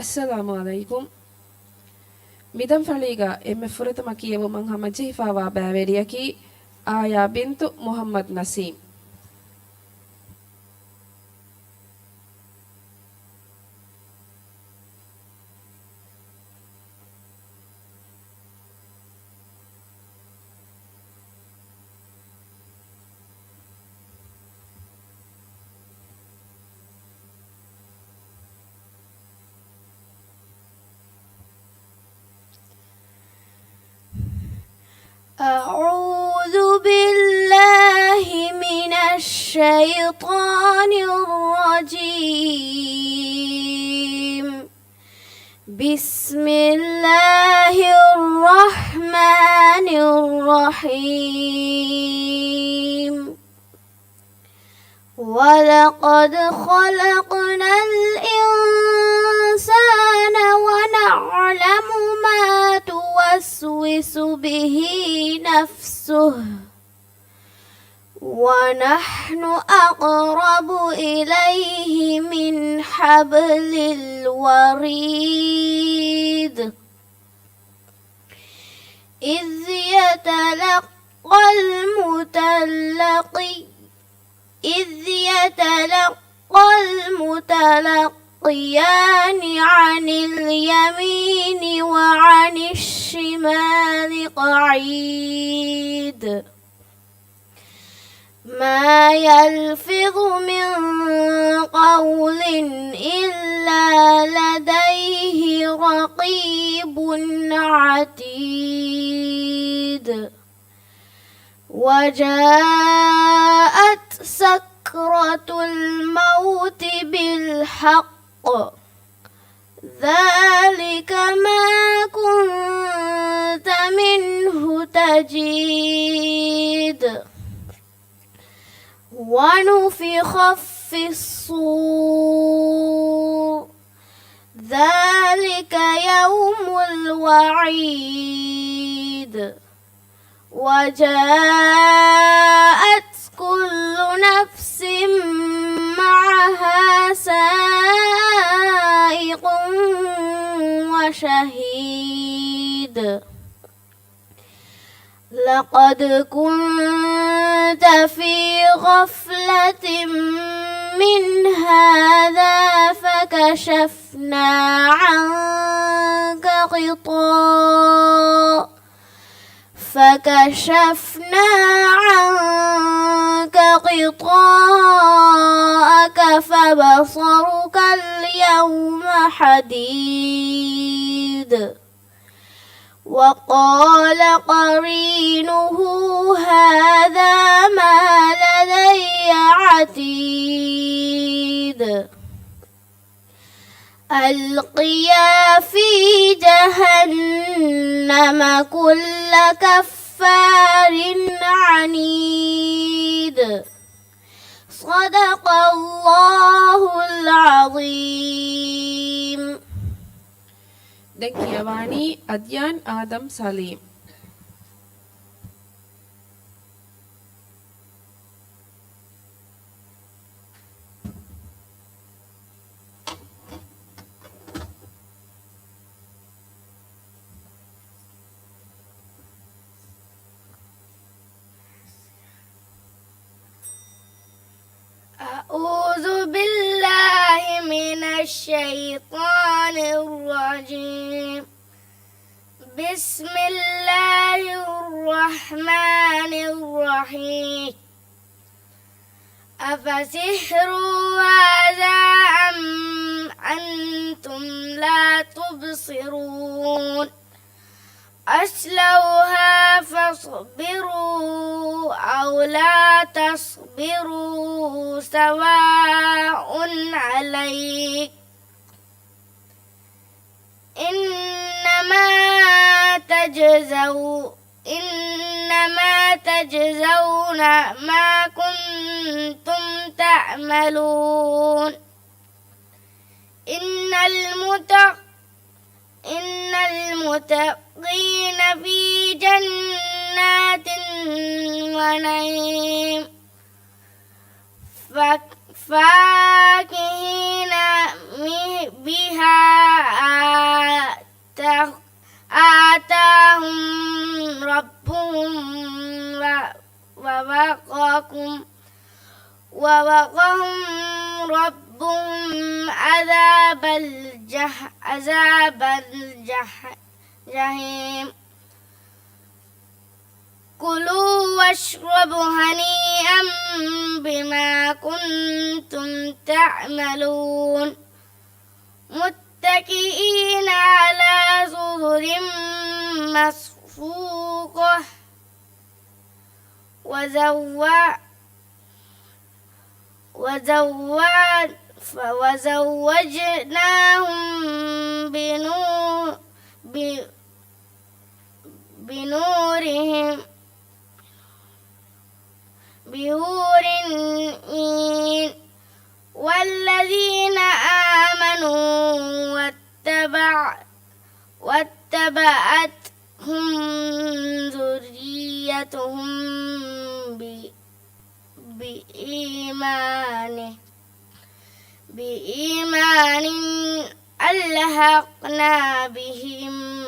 ಅಸ್ಸಲಾಮು ಅಲೈಕುಂ ಮಿದಂ ಫಳೀಗ ಎಮ್ಮೆ ಫುರತಮ ಕಿಯವು ಮಂ ಹಮ ಜಿಹಿಫಾವಾ ಬ್ಯಾವೆರಿಯಕಿ ಆಯಾ ಬಿಂತು ಮುಹಮ್ಮದ್ ನಸೀಮ್ أعوذ بالله من الشيطان الرجيم بسم الله الرحمن الرحيم ولقد خلقنا الإنسان ونعلم ما توسوس به نفسه ونحن أقرب إليه من حبل الوريد إذ يتلقى المتلقيان عن اليمين وعن الشمال قعيد ما يلفظ من قول إلا لديه رقيب عتيد وجاءت سكرة الموت بالحق ذلك ما كنت منه تجيد ونفخ في الصور ذلك يوم الوعيد وجاءت كل نفس معها سائق وشهيد لقد كنت في غفلة من هذا فكشفنا عنك غطاءك فبصرك اليوم حديد وقال قرينه هذا ما لدي عتيد ألقيا في جهنم كل كفار عنيد صدق الله العظيم දැන් කියවානි අධ්‍යාන් ආදම් සලීම් أعوذ بالله من الشيطان الرجيم بسم الله الرحمن الرحيم أفسحر هذا أم أنتم لا تبصرون أصلوها فاصبروا أو لا تصبروا سواء عليك إنما تجزون ما كنتم تعملون إن المتقين في جنات ونعيم فاكهين بها ووقهم ربهم عذاب الجحيم كلوا واشربوا هنيئا بما كنتم تعملون متكئين على سرر مصفوفة وزوجناهم بحور عين والذين آمنوا واتبعتهم ذريتهم بإيمان ألحقنا بهم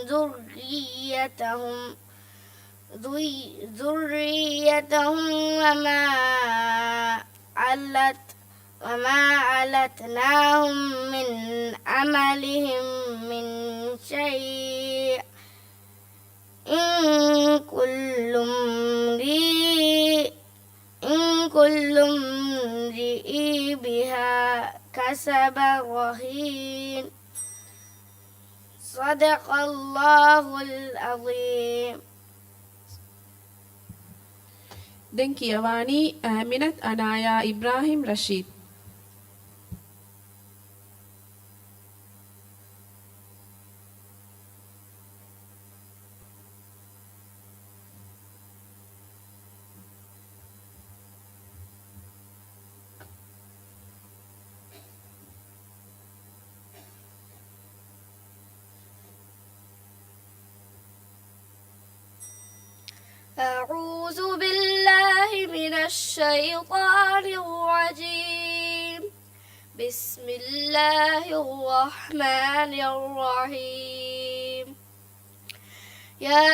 ذريتهم وما ألتناهم من عملهم من شيء إن كل امرئ بها كسب رهين صدق الله العظيم. දැන් කියවානි ආමිනත් අනායා ඉබ්‍රාහිම් රෂීද්. أعوذ بالله من الشيطان الرجيم بسم الله الرحمن الرحيم يا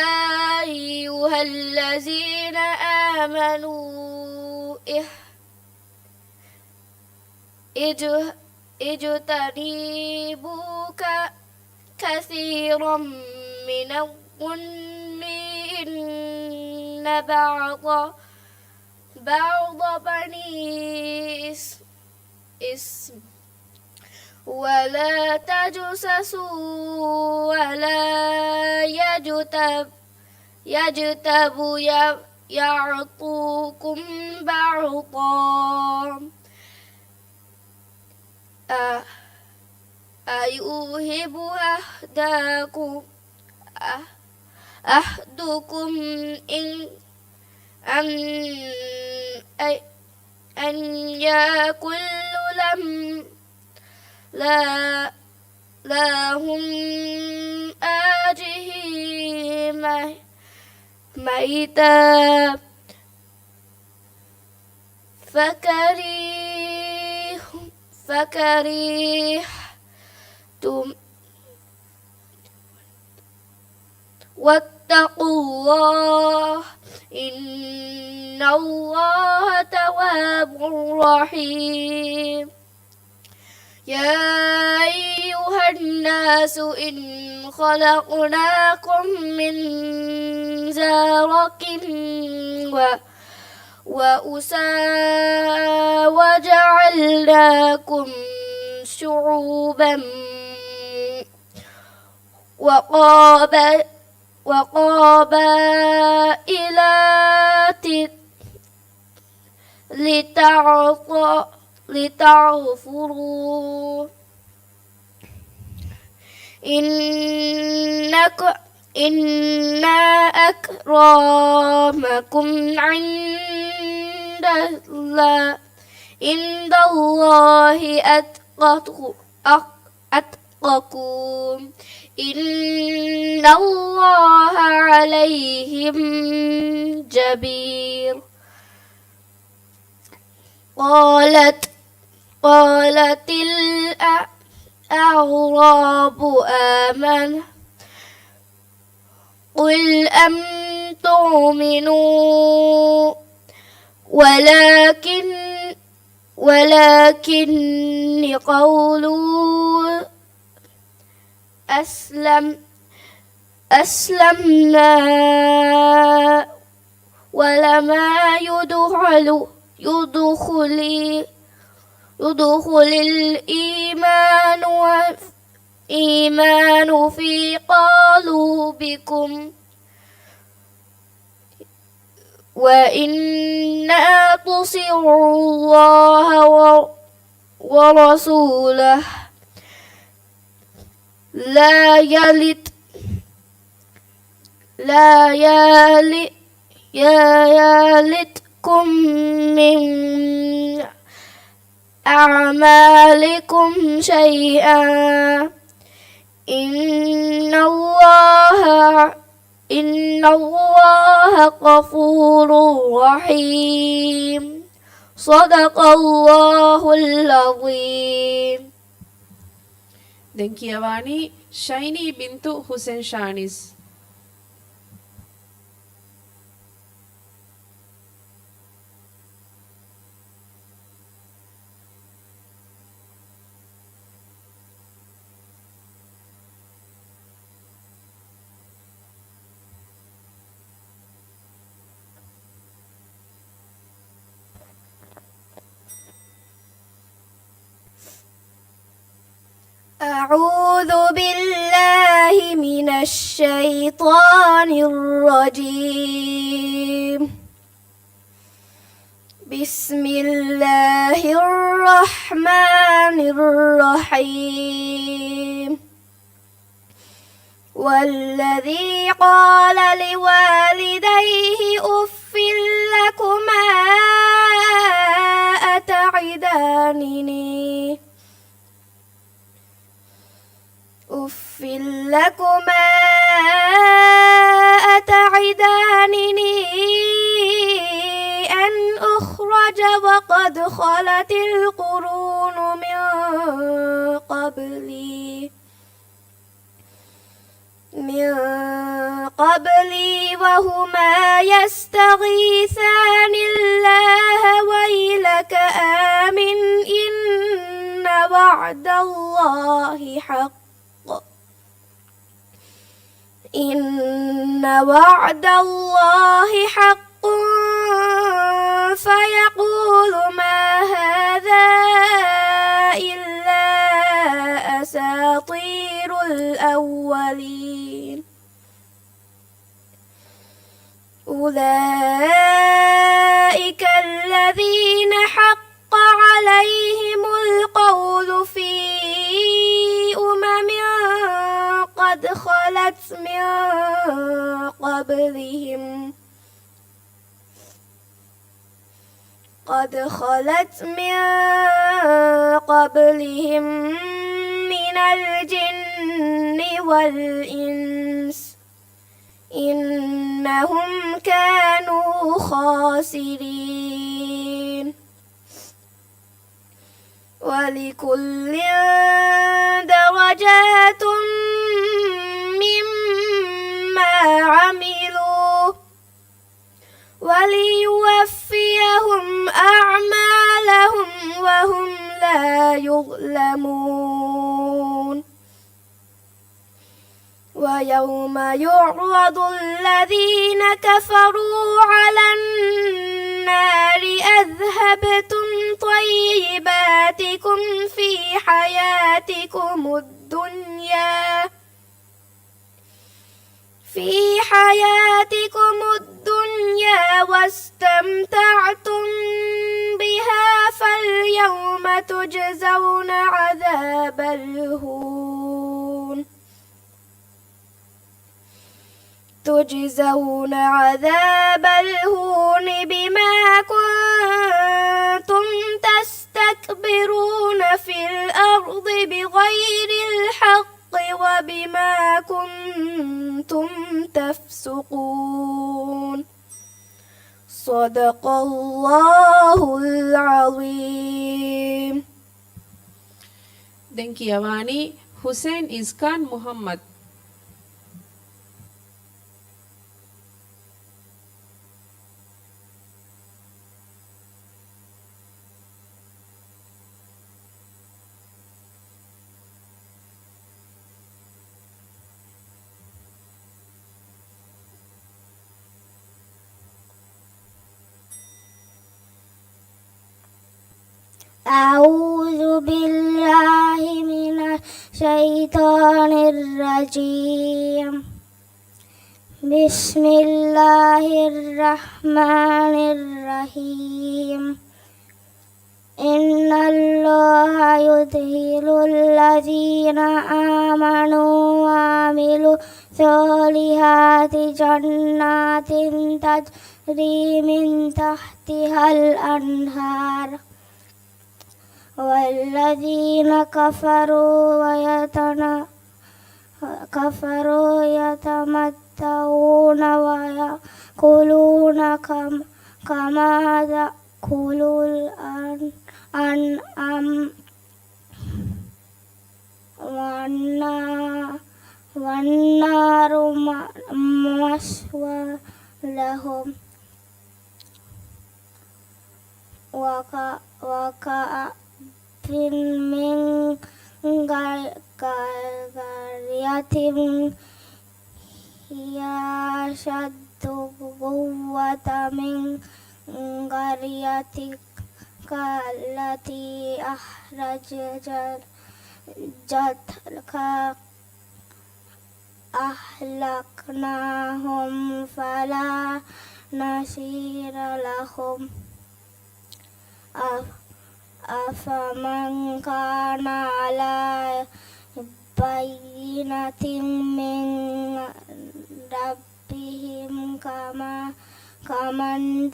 أيها الذين آمنوا اجتنبوا كثيرا من الظن إن بعض بني اسم ولا تجسسوا ولا يجتب يعطوكم بعضا أيوهب أحدكم أن يأكل لهم آجه ميتا فكرهتم واتقوا الله إن الله تواب رحيم يا أيها الناس إن خلقناكم من ذكر وأنثى وجعلناكم شعوبا وقبائل لتعارفوا إن أكرمكم عند الله أتقاكم إن الله عليهم جبير قالت الأعراب آمنا قل تؤمنوا ولكن قولوا أسلمنا ولما يدخل الإيمان في قلوبكم وإن تطيعوا الله ورسوله لا يلتكم من أعمالكم شيئا إن الله غفور رحيم صدق الله العظيم. දැන් කියවානි ෂයිනී බින්තු හුසෙන් ෂානිස්. أعوذ بالله من الشيطان الرجيم. بسم الله الرحمن الرحيم. والذي قال لوالديه أف لكما أتعدانني أن أخرج وقد خلت القرون من قبلي وهما يستغيثان الله ويلك آمن إن وعد الله حق فيقول ما هذا إلا أساطير الأولين. أولئك الذين حق عليهم القول في أمم قد خلت من قبلهم من الجن والإنس إنهم كانوا خاسرين. ولكل درجات مما عملوا وليوفيهم أعمالهم وهم لا يظلمون. ويوم يعرض الذين كفروا على النار أذهبتم طيباتكم في حياتكم الدنيا واستمتعتم بها فاليوم تجزون عذاب الهون بما كنتم تستكبرون في الأرض بغير الحق وبما كنتم تفسقون. صدق الله العظيم. දැන් කියවානි හුසෙන් ඉස්කාන් මුහම්මද්. أعوذ بالله من الشيطان الرجيم. بسم الله الرحمن الرحيم. إن الله يدخل الذين آمنوا وعملوا الصالحات جنات تجري من تحتها الأنهار والذين كفروا يتمتعون ويأكلون كما تأكل الأنعام والنار مثوى لهم وكأين من قرية هي أشد قوة من قريتك التي أخرجتك أهلكناهم فلا نصير لهم. أفمن كان على بينة من ربهم كمن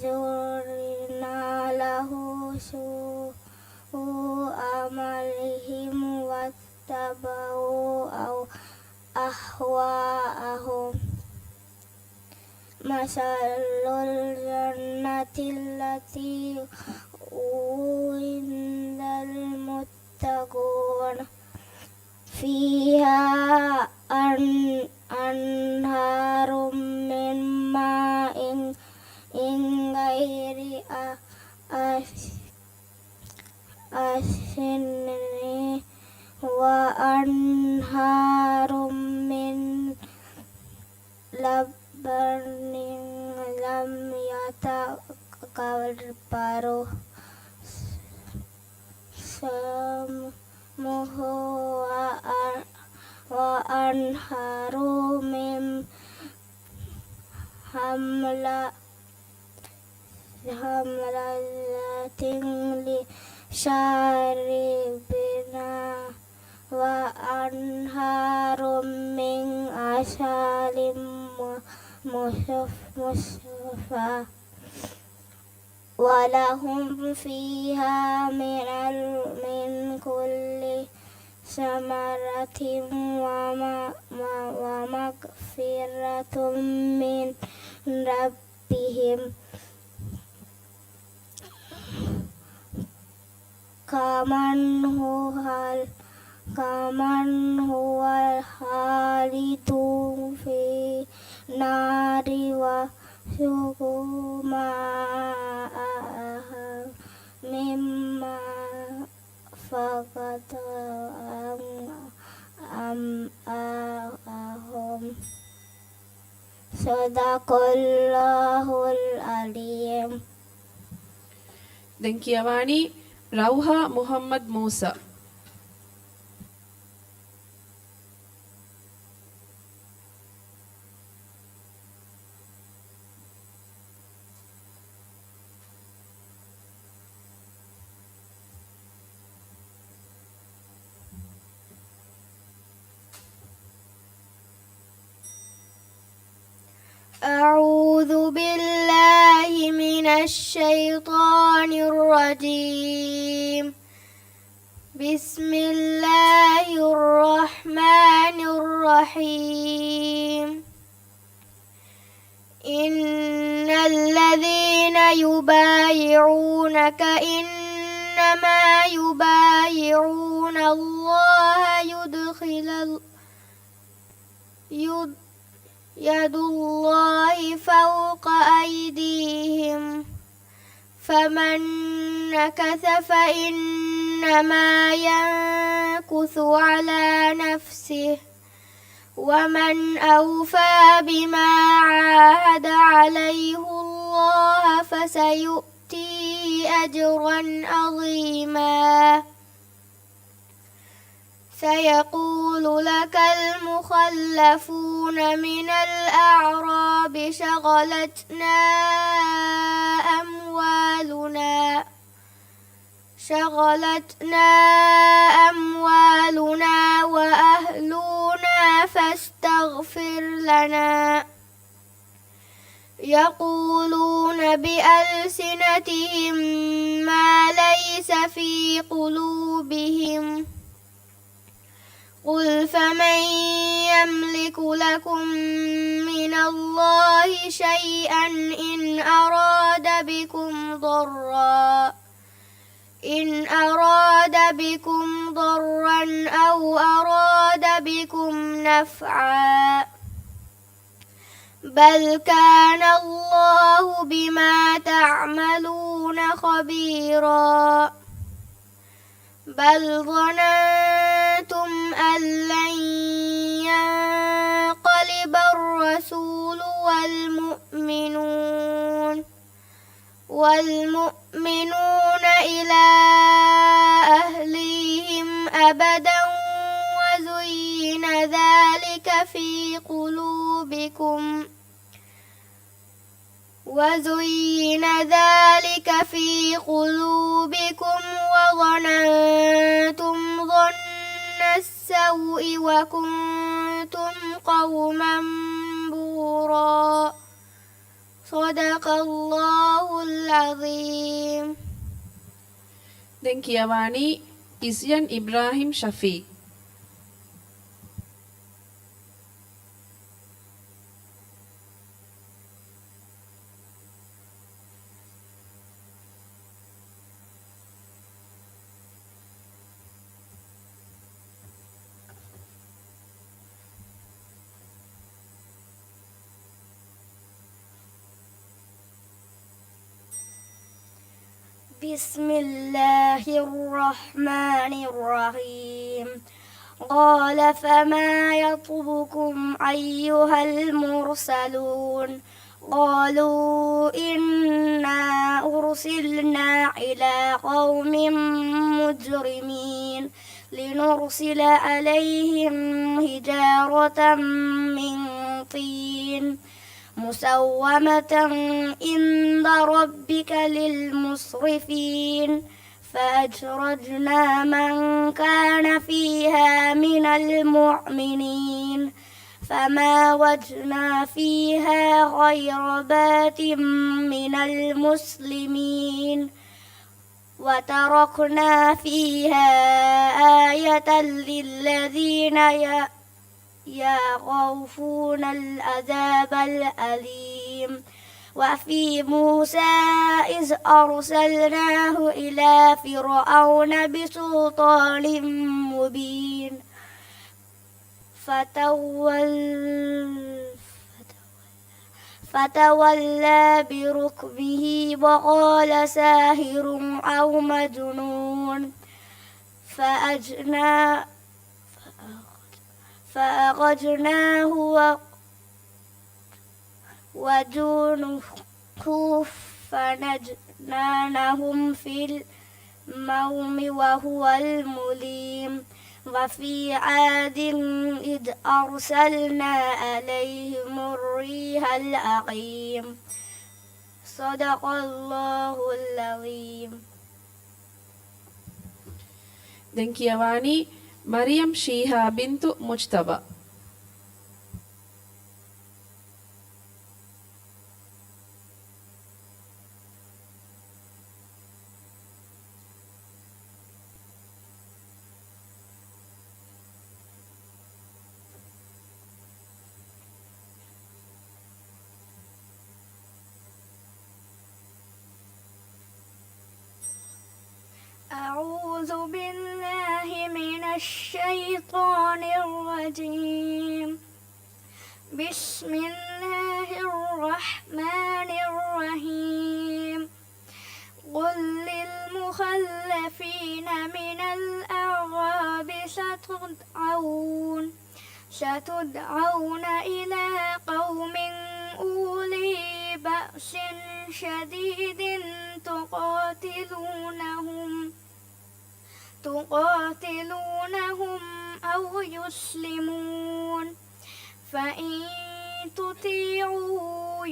زرنا له سوء عملهم واتبعوا أهواءهم. مثل الجنة التي وعد المتقون فيها أنهار من ماء غير آسن وأنهار من لبن لم يتغير طعمه وأنهار من هملة للشاربين وأنهار من عسل مصفى ولهم فيها من كل ثمرة ومغفرة من ربهم كمن هو خالد في النار وسقوا ماءها مما فقد أمعاءهم. صدق الله العليم. දැන් කියවානි රව්හා මුහම්මද් මූසා. أعوذ بالله من الشيطان الرجيم. بسم الله الرحمن الرحيم. إن الذين يبايعونك إنما يبايعون الله يد الله فوق أيديهم فمن نكث فإنما ينكث على نفسه ومن أوفى بما عاهد عليه الله فسيؤتيه أجرا عظيما. سيقول لك المخلفون من الأعراب شغلتنا أموالنا وأهلنا فاستغفر لنا. يقولون بألسنتهم ما ليس في قلوبهم. قل فمن يملك لكم من الله شيئا إن أراد بكم ضرا أو أراد بكم نفعا. بل كان الله بما تعملون خبيرا. بل ظننتم أن لن ينقلب الرسول والمؤمنون إلى أهليهم أبدا وزين ذلك في قلوبكم وظننتم ظن السوء وكنتم قوما بورا. صدق الله العظيم. දැන් කියවානි ඉස්යන් ඉබ්‍රාහිම් ෂෆීක්. بسم الله الرحمن الرحيم. قال فما يطبكم أيها المرسلون. قالوا إنا أرسلنا إلى قوم مجرمين لنرسل عليهم حجارة من طين مسومة عند ربك للمسرفين. فأخرجنا من كان فيها من المؤمنين فما وجدنا فيها غير بات من المسلمين وتركنا فيها آية للذين يخافون العذاب الأليم. وفي موسى إذ أرسلناه إلى فرعون بسلطان مبين فتولى بركبه وقال ساحر أو مجنون. فأخذناه وجنوده فنجيناهم في الموم وهو المليم. وفي عاد إذ أرسلنا عليهم الريح العقيم. صدق الله العظيم. දැන් කියවානි මරියම් ෂීහා බින්තු මුජ්තබා. أعوذ بالله من الشيطان الرجيم. بسم الله الرحمن الرحيم. قل للمخلفين من الأعراب ستدعون إلى قوم أولي بأس بأس شديد تقاتلونهم أو يسلمون فإن تطيعوا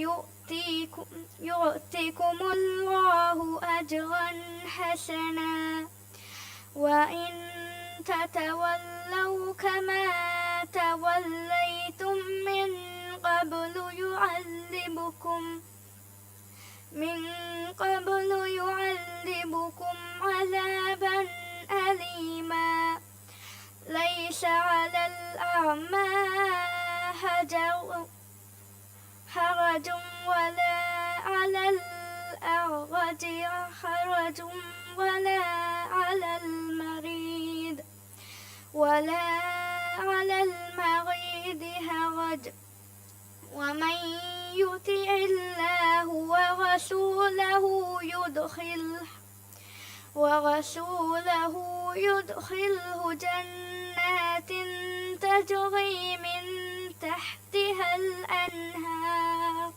يؤتكم الله أجرا حسنا وإن تتولوا كما توليتم من قبل يعذبكم عذابا أليما ليس على الأعمى حرج ولا على الأعرج حرج ولا على المريض حرج ومن يطع الله ورسوله يدخله جنات تجري من تحتها الأنهار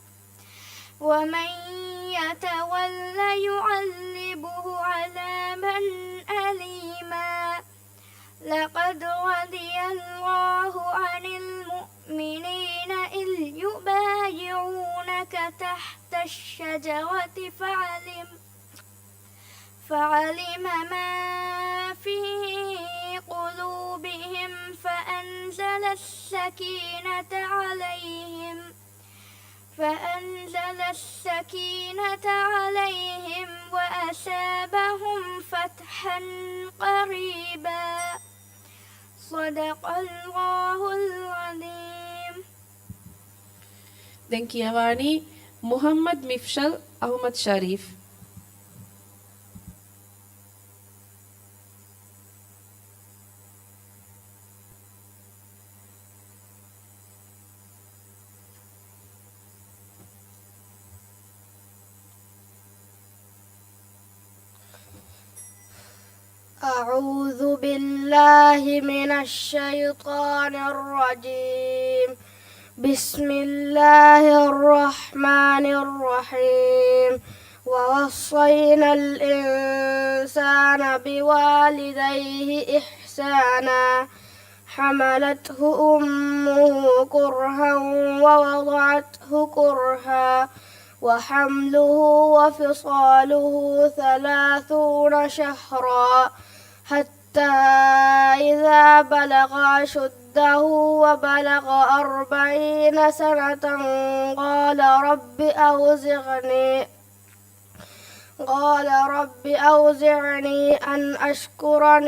ومن يتولى يعذبه عذابا أليما لقد رضي الله عن المؤمنين إذ يبايعونك تحت الشجرة فعلم ما في قلوبهم فأنزل السكينة عليهم وأثابهم فتحا قريبا صدق الله العظيم. Denkiavani Muhammad Mifshal Ahmad Sharif. أعوذ بالله من الشيطان الرجيم. بسم الله الرحمن الرحيم. ووصينا الإنسان بوالديه إحسانا حملته أمه كرها ووضعته كرها وحمله وفصاله 30 شهرا حتى إذا بلغ أشده وبلغ 40 سنة قال رب أوزعني أن أشكر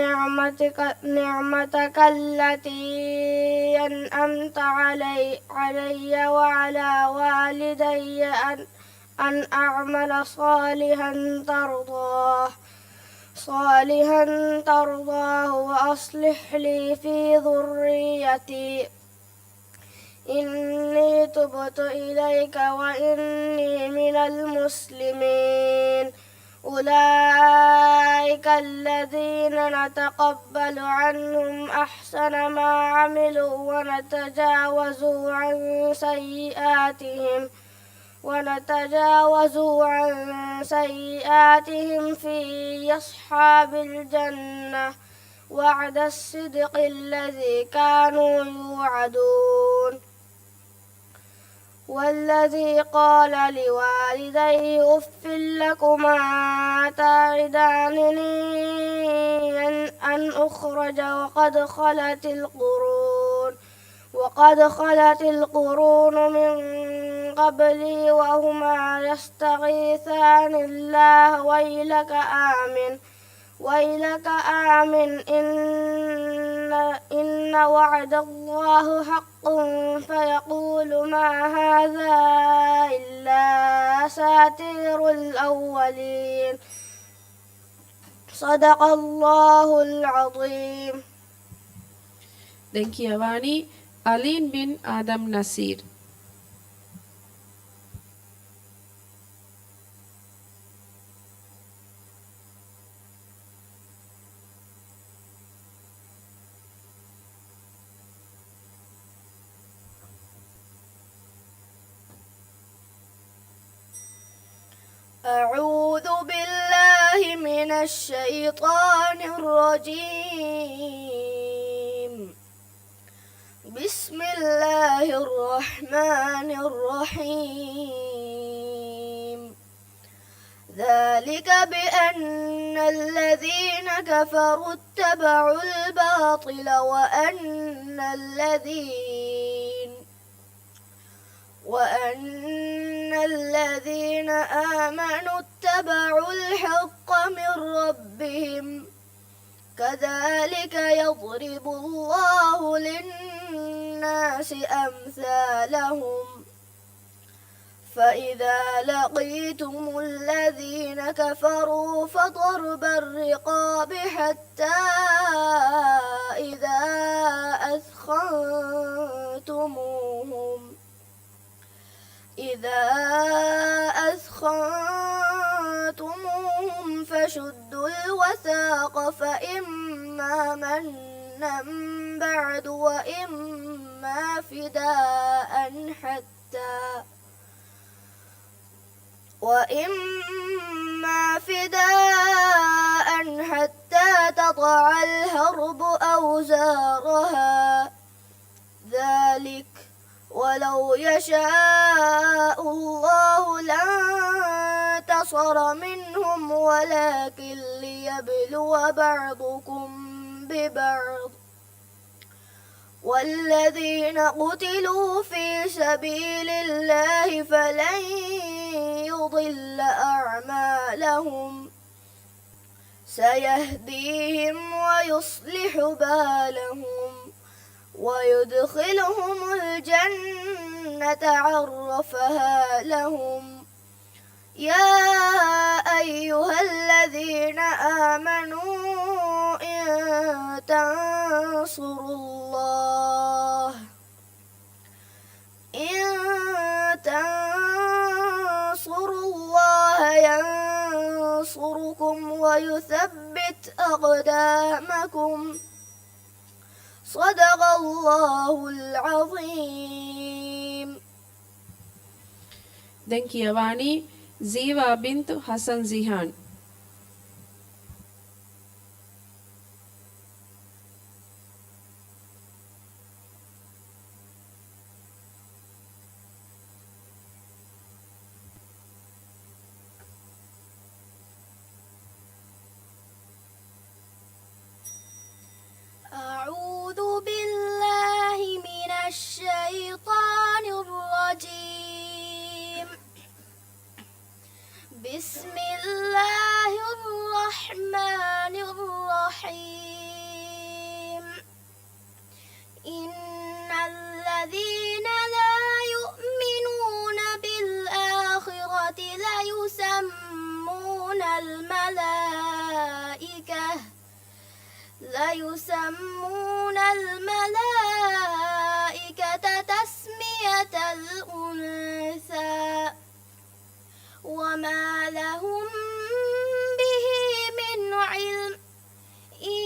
نعمتك التي أنعمت علي وعلى والدي أن أعمل صالحا ترضاه وأصلح لي في ذريتي إني تبت إليك وإني من المسلمين. أولئك الذين نتقبل عنهم أحسن ما عملوا ونتجاوز عن سيئاتهم في أصحاب الجنة وعد الصدق الذي كانوا يوعدون. والذي قال لوالديه أف لكما تعدانني أن أخرج وقد خلت القرون من قبلي وهما يستغيثان الله ويلك آمن إن وعد الله حق فيقول ما هذا إلا أساطير الأولين. صدق الله العظيم. Denkiavani Aline bin Adam Nasir. أعوذ بالله من الشيطان الرجيم. بسم الله الرحمن الرحيم. ذلك بأن الذين كفروا اتبعوا الباطل وأن الذين آمنوا اتبعوا الحق من ربهم. كذلك يضرب الله للناس أمثالهم. فإذا لقيتم الذين كفروا فضرب الرقاب حتى إذا أثخنتموهم فشدوا الوثاق فإما منا بعد وإما فداء حتى تضع الحرب أوزارها. ذلك ولو يشاء الله لانتصر منهم ولكن ليبلو بعضكم ببعض. والذين قتلوا في سبيل الله فلن يضل أعمالهم. سيهديهم ويصلح بالهم ويدخلهم الجنة عرفها لهم. يا أيها الذين آمنوا إن تنصروا الله ينصركم ويثبت أقدامكم. صدق الله العظيم. දැන් කියවානි زيوا بنت حسن زيهان. أعوذ بالله من الشيطان الرجيم. بسم الله الرحمن الرحيم. إن الذين لا يؤمنون بالآخرة ليسمون الملائكة تسمية الأنثى وما لهم به من علم إن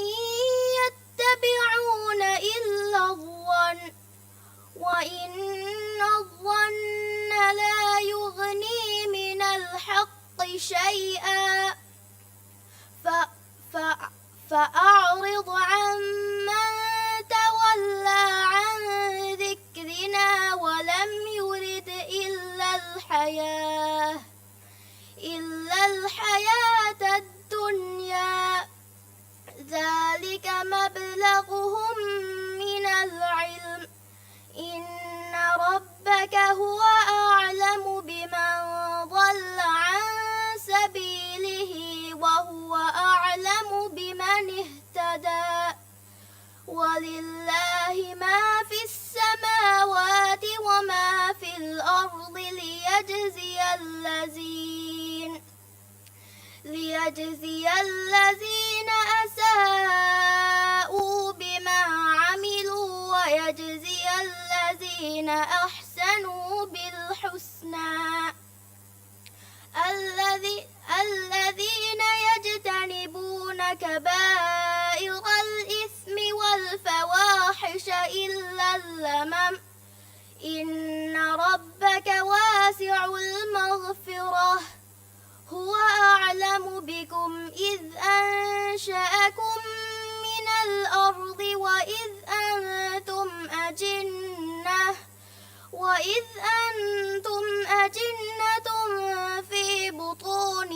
يتبعون إلا الظن وإن الظن لا يغني من الحق شيئا. فأعرض عمن تولى عن ذكرنا ولم يرد إلا الحياة الدنيا. ذلك مبلغهم من العلم إن ربك هو أعلم بمن ضل عن سبيله وهو أعلم بمن اهتدى. ولله ما في السماوات وما في الأرض ليجزي الذين أساءوا بما عملوا ويجزي الذين أحسنوا بالحسنى. الذين يجتنبون كبائر الإثم والفواحش إلا اللمم إن ربك واسع المغفرة هو أعلم بكم إذ أنشأكم من الأرض وإذ أنتم أجنة في بطون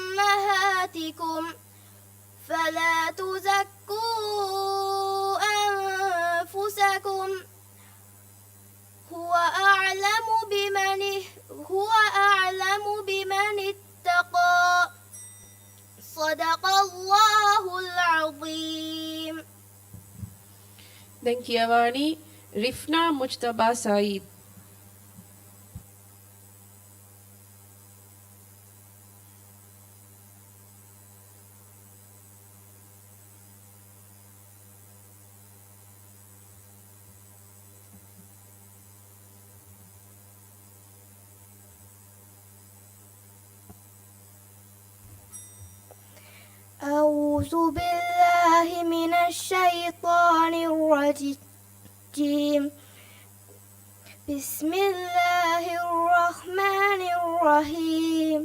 أمهاتكم فلا تزكوا أنفسكم هو أعلم بمن اتقى صدق الله العظيم. දැන් කියවානි රිෆ්නා මුජ්තබා සයීද්. أعوذ بالله من الشيطان الرجيم. بسم الله الرحمن الرحيم.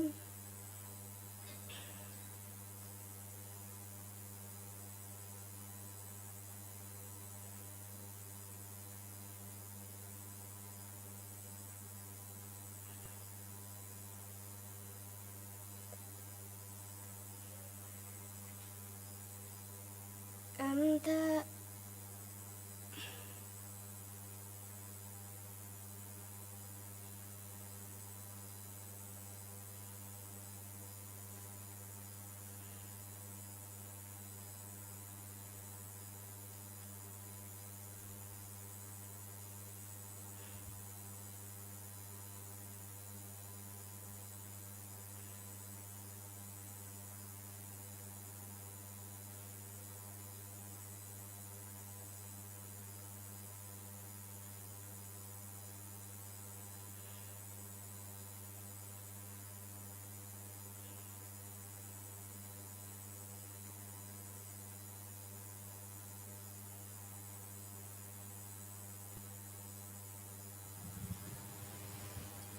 أنت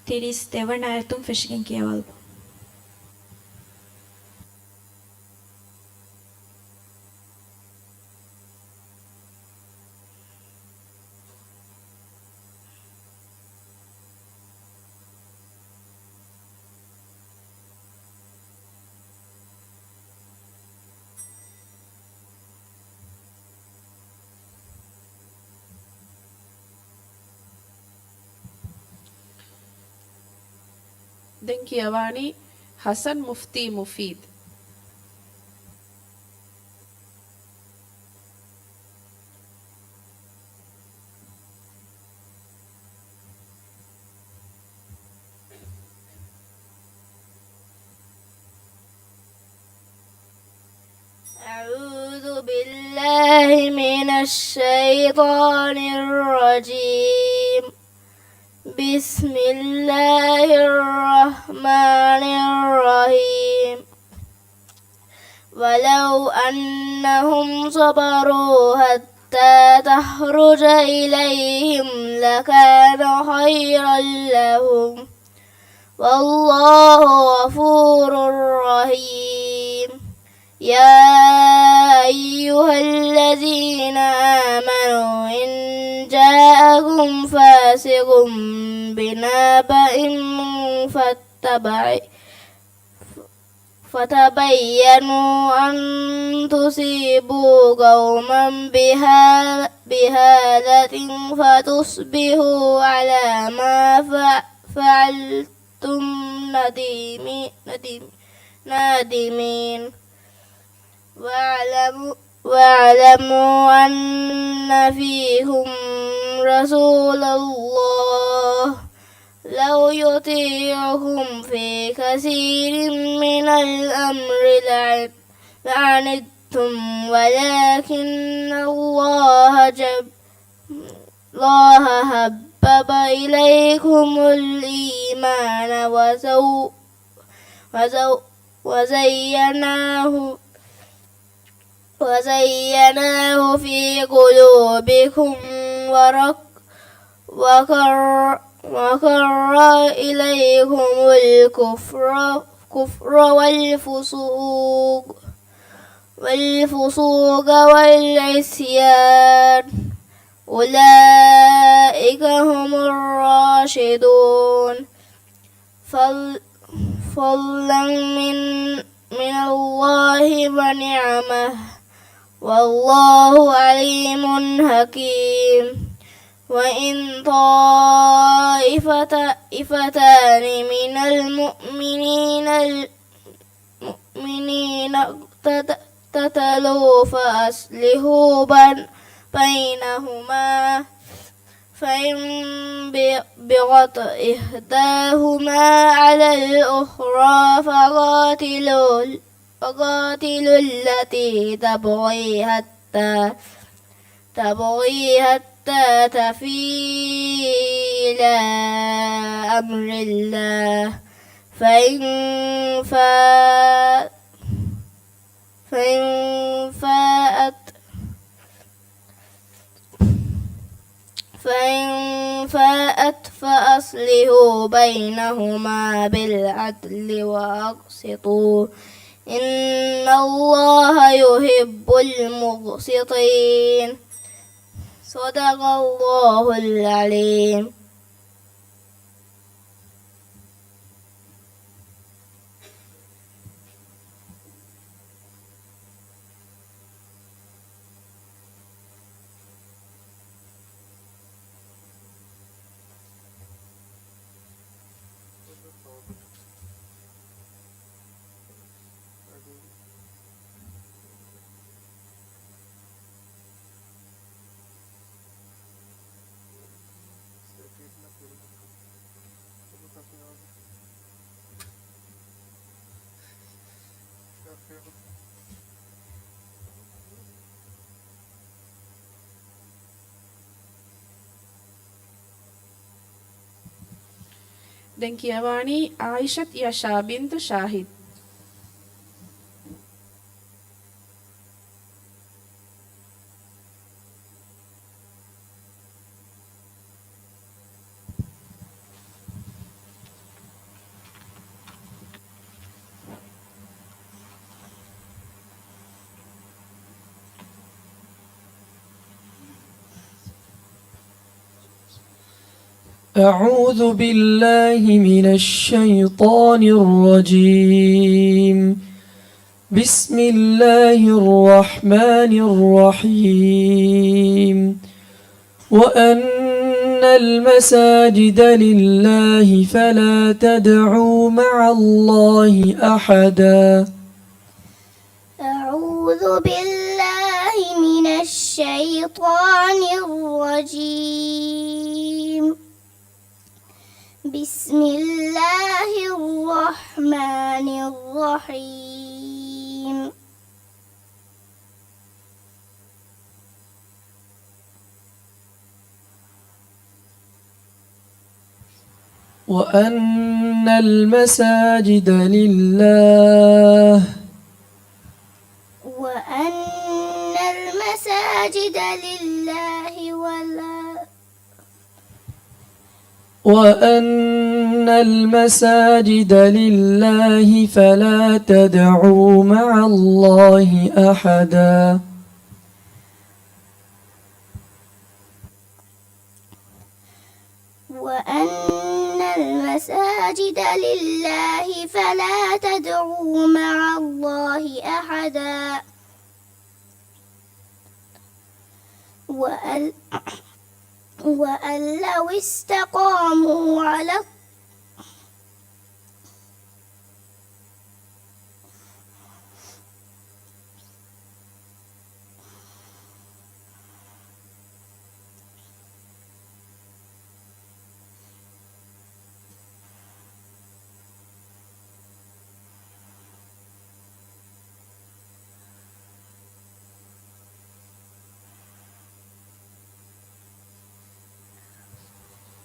තිරිස් දෙවන අයතුම් ෆිෂිගෙන් කියවල්. දැන් කියවානි හසන් මුෆ්ති මුෆීද්. أعوذ بالله من الشيطان الرجيم. بسم الله الرحمن الرحيم. ولو أنهم صبروا حتى تخرج إليهم لكان خيرا لهم والله غفور رحيم. يا أيها الذين آمنوا إن جاءكم فاسق بنبأ فتبينوا أن تصيبوا قوما بجهالة فتصبحوا على ما فعلتم نادمين. واعلموا أن فيكم رسول الله لو يطيعكم في كثير من الأمر لعنتم ولكن الله حبب إليكم الإيمان وزيناه في قلوبكم وكر إليكم والكفر والفسوق والعصيان أولئك هم الراشدون فضلا من الله ونعمه والله عليم حكيم وإن طائفتان من المؤمنين اقتتلوا فأصلحوا بينهما فإن بغت إحداهما على الأخرى فقاتلوا التي تبغي حتى تفيء إلى أمر الله فإن فاءت فأصلحوا بينهما بالعدل وأقسطوا إن الله يحب المقسطين صدق الله العليم. දැන් කියවානි ආයිෂත් යෂා බින්තු ෂාහිද්. أعوذ بالله من الشيطان الرجيم. بسم الله الرحمن الرحيم. وأن المساجد لله فلا تدعوا مع الله أحدا. أعوذ بالله من الشيطان الرجيم. بسم الله الرحمن الرحيم. وأن المساجد لله وأن المساجد لله وأن المساجد لله فلا تدعوا مع الله أحدا. وأن المساجد لله فلا تدعوا مع الله أحدا. وأن لو استقاموا على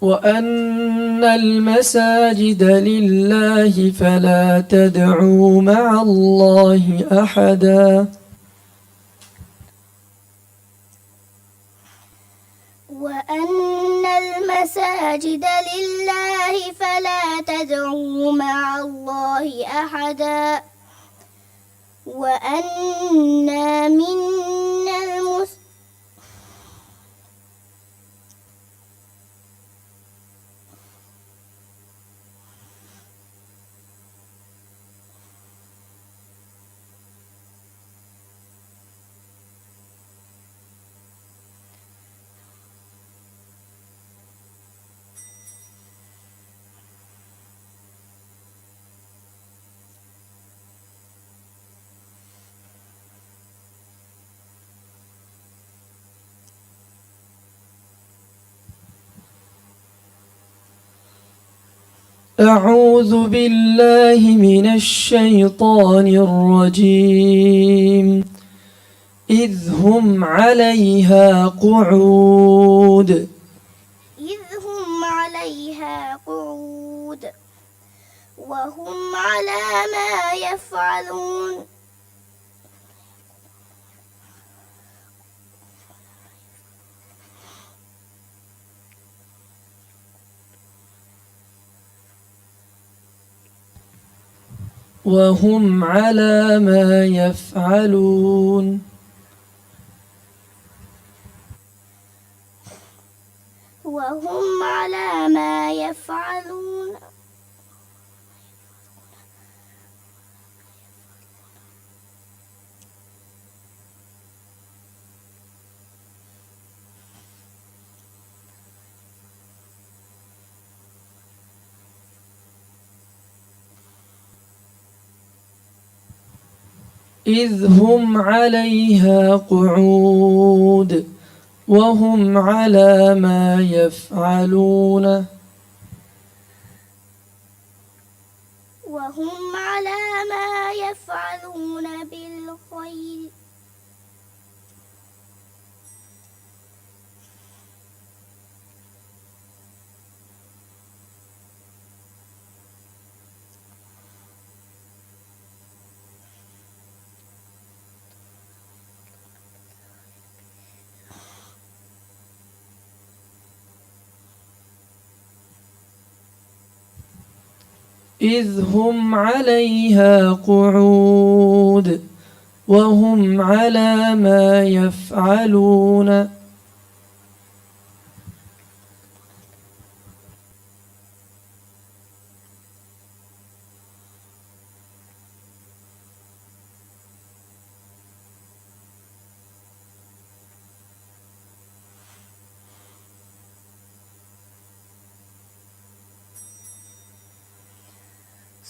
وأن المساجد لله فلا تدعوا مع الله أحدا. وأن المساجد لله فلا تدعوا مع الله أحدا وأنا منا أعوذ بالله من الشيطان الرجيم إذ هم عليها قعود وهم على ما يفعلون وهم على ما يفعلون إذ هم عليها قعود وهم على ما يفعلون بالخير إذ هم عليها قعود وهم على ما يفعلون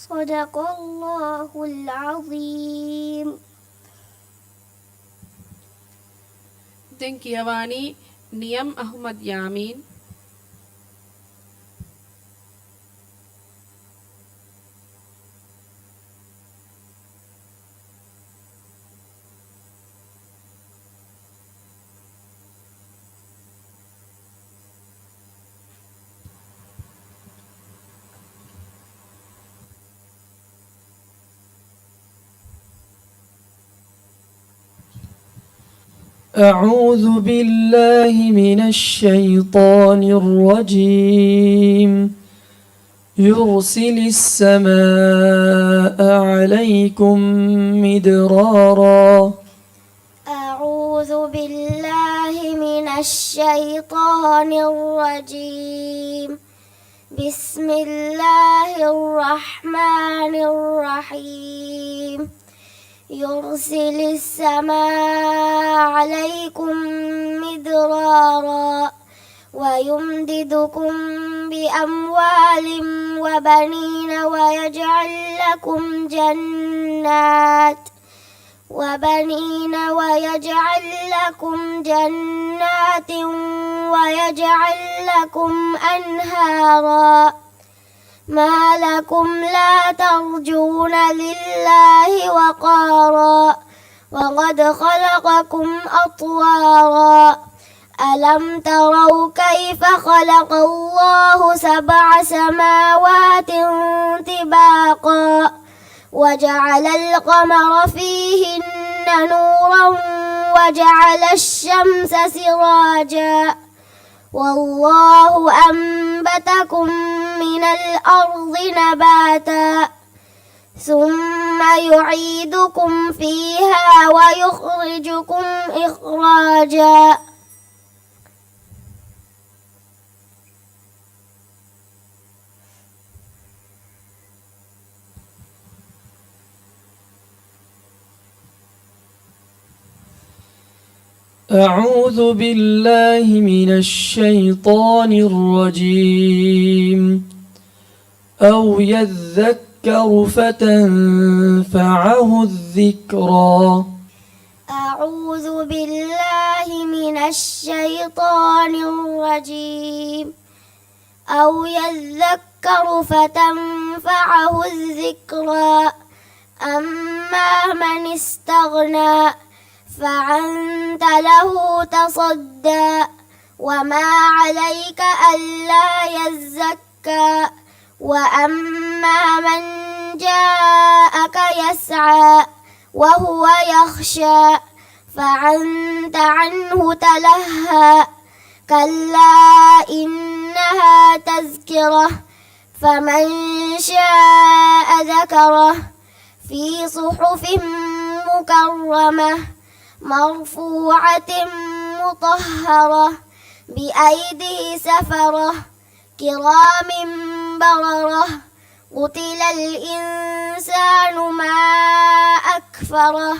صدق الله العظيم. දැන් කියවානි නියම් අහ්මද් යාමීන් أعوذ بالله من الشيطان الرجيم يرسل السماء عليكم مدرارا أعوذ بالله من الشيطان الرجيم بسم الله الرحمن الرحيم يرسل السماء عليكم مدرارا ويمددكم بأموال وبنين ويجعل لكم جنات ويجعل لكم أنهارا ما لكم لا ترجون لله وقارا وقد خلقكم أطوارا ألم تروا كيف خلق الله 7 سماوات طباقا وجعل القمر فيهن نورا وجعل الشمس سراجا والله أنبتكم من الأرض نباتا ثم يعيدكم فيها ويخرجكم إخراجا. أعوذ بالله من الشيطان الرجيم أو يذكر فتنفعه الذكرى. أعوذ بالله من الشيطان الرجيم أو يذكر فتنفعه الذكرى أما من استغنى فأنت له تصدى وما عليك ألا يزكى وأما من جاءك يسعى وهو يخشى فأنت عنه تلهى كلا إنها تذكرة فمن شاء ذكره في صحف مكرمة مرفوعة مطهرة بأيدي سفرة كرام بررة قتل الإنسان ما أكفره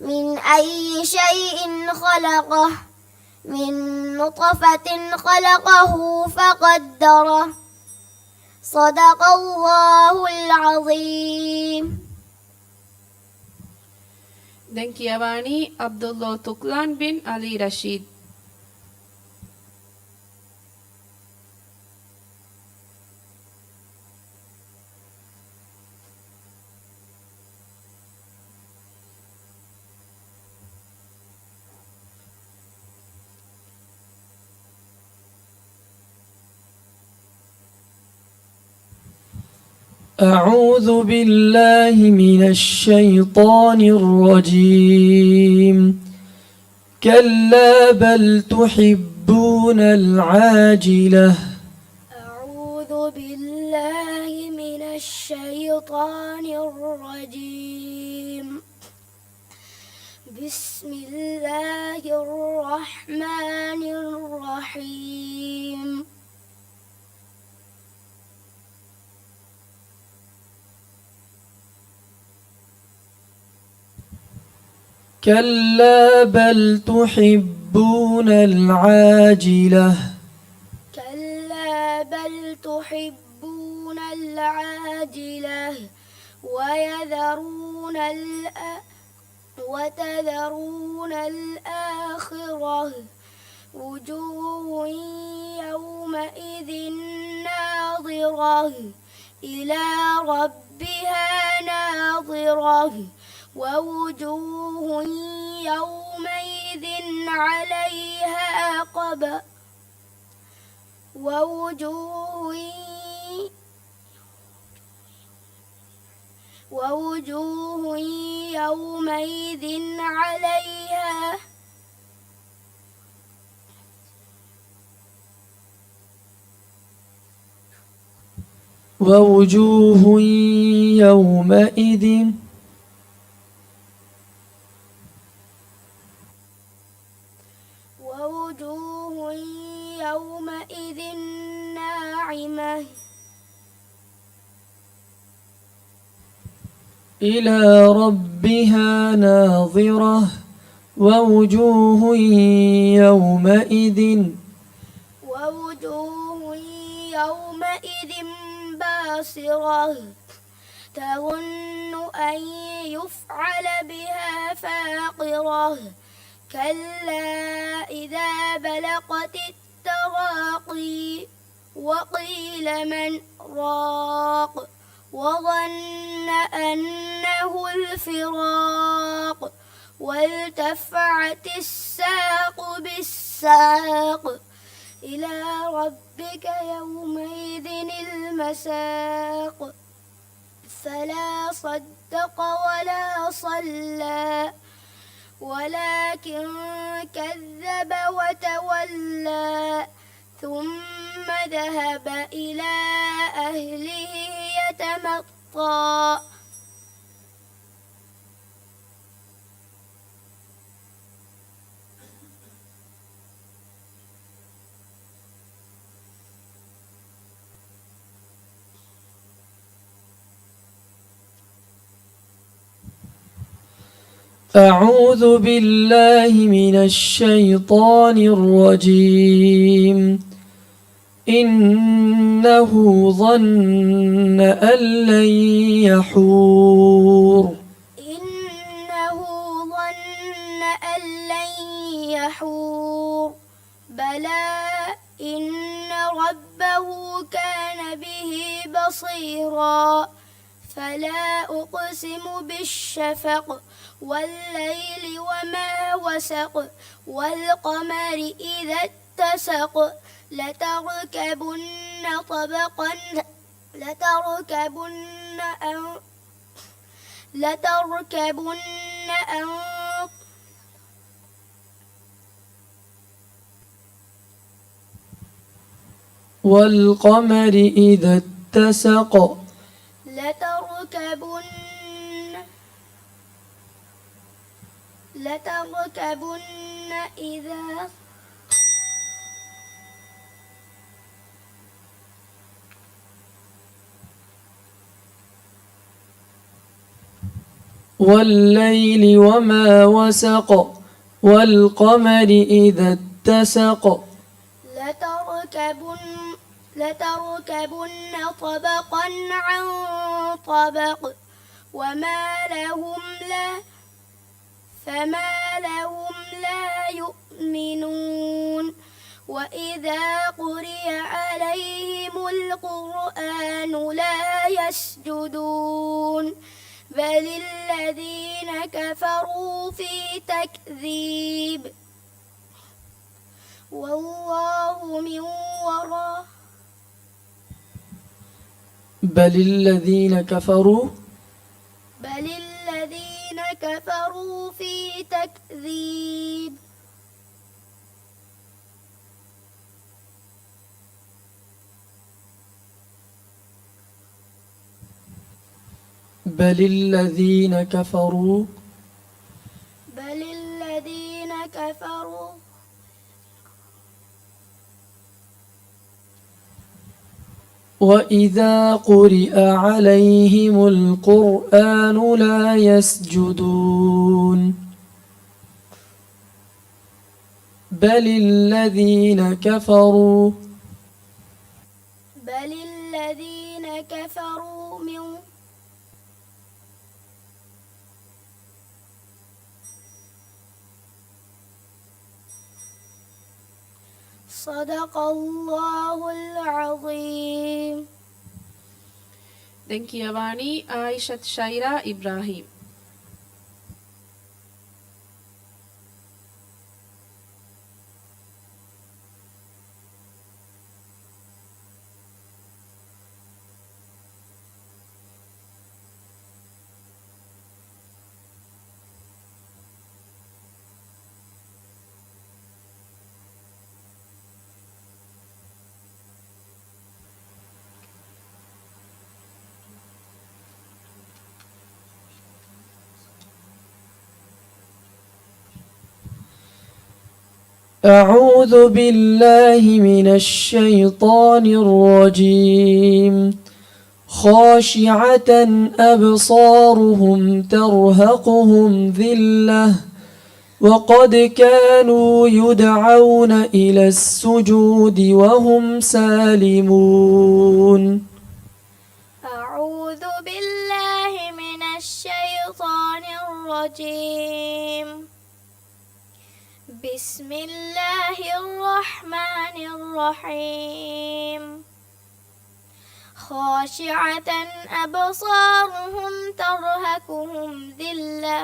من أي شيء خلقه من نطفة خلقه فقدره صدق الله العظيم. දැන් කියවani අබ්දුල්ලා තුක්ලාන් බින් අලි රෂීද්. أعوذ بالله من الشيطان الرجيم كلا بل تحبون العاجلة. أعوذ بالله من الشيطان الرجيم بسم الله الرحمن الرحيم كلا بل تحبون العاجلة. كلا بل تحبون العاجلة وتذرون الآخرة وجوه يومئذ ناظرة إلى ربها ناظرة ووجوه يومئذ عليها ووجوه يومئذ عليها ووجوه يومئذ ناعمة إلى ربها ناظرة ووجوه يومئذ باسرة تظن أن يفعل بها فاقرة كلا إذا بلغت التراقي وقيل من راق وظن أنه الفراق والتفت الساق بالساق إلى ربك يومئذ المساق فلا صدق ولا صلى ولكن كذب وتولى ثم ذهب إلى أهله يتمطى أعوذ بالله من الشيطان الرجيم إنه ظن أن لن يحور إنه ظن أن لن يحور بلى إن ربه كان به بصيرا فلا أقسم بالشفق والليل وما وسق والقمر إذا اتسق لتركبن طبقا لتركبن أن والقمر إذا اتسق لتركبن إذا والليل وما وسق والقمر إذا اتسق لتركبن طبقا عن طبق فما لهم لا يؤمنون وإذا قرئ عليهم القرآن لا يسجدون بل الذين كفروا في تكذيب والله من وراء بل الذين كفروا في تكذيب بل الذين كفروا وإذا قرئ عليهم القرآن لا يسجدون بل الذين كفروا من صدق الله العظيم. ദെങ്കിയവാണി ആയിഷത്ത് ഷൈറ ഇബ്രാഹിം. أعوذ بالله من الشيطان الرجيم خاشعة أبصارهم ترهقهم ذلة وقد كانوا يدعون إلى السجود وهم سالمون. أعوذ بالله من الشيطان الرجيم. بسم الله الرحمن الرحيم. خاشعة أبصارهم ترهقهم ذلة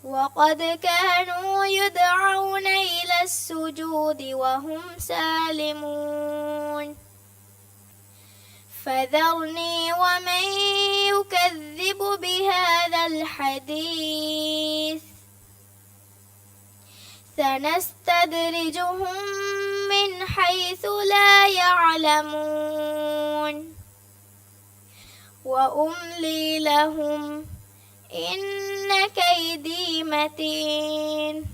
وقد كانوا يدعون إلى السجود وهم سالمون. فذرني ومن يكذب بهذا الحديث سنستدرجهم من حيث لا يعلمون وأملي لهم إن كيدي متين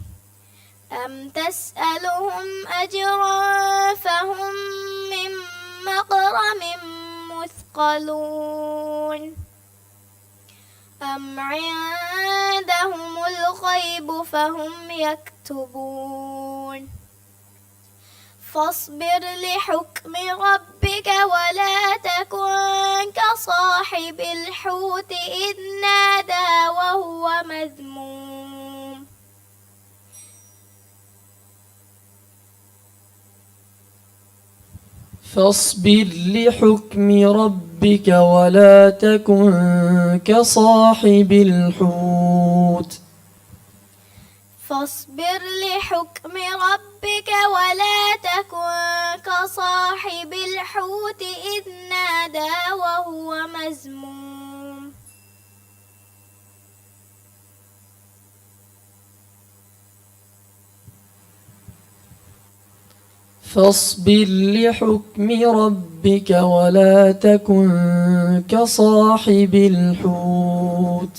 أم تسألهم أجرا فهم من مغرم مثقلون أم عندهم الغيب فهم يكتبون فاصبر لحكم ربك ولا تكن كصاحب الحوت إذ نادى وهو مذموم فاصبر لحكم ربك ولا تكن كصاحب الحوت فاصبر لحكم ربك ولا تكن كصاحب الحوت إذ نادى وهو مذموم فاصبر لحكم ربك ولا تكن كصاحب الحوت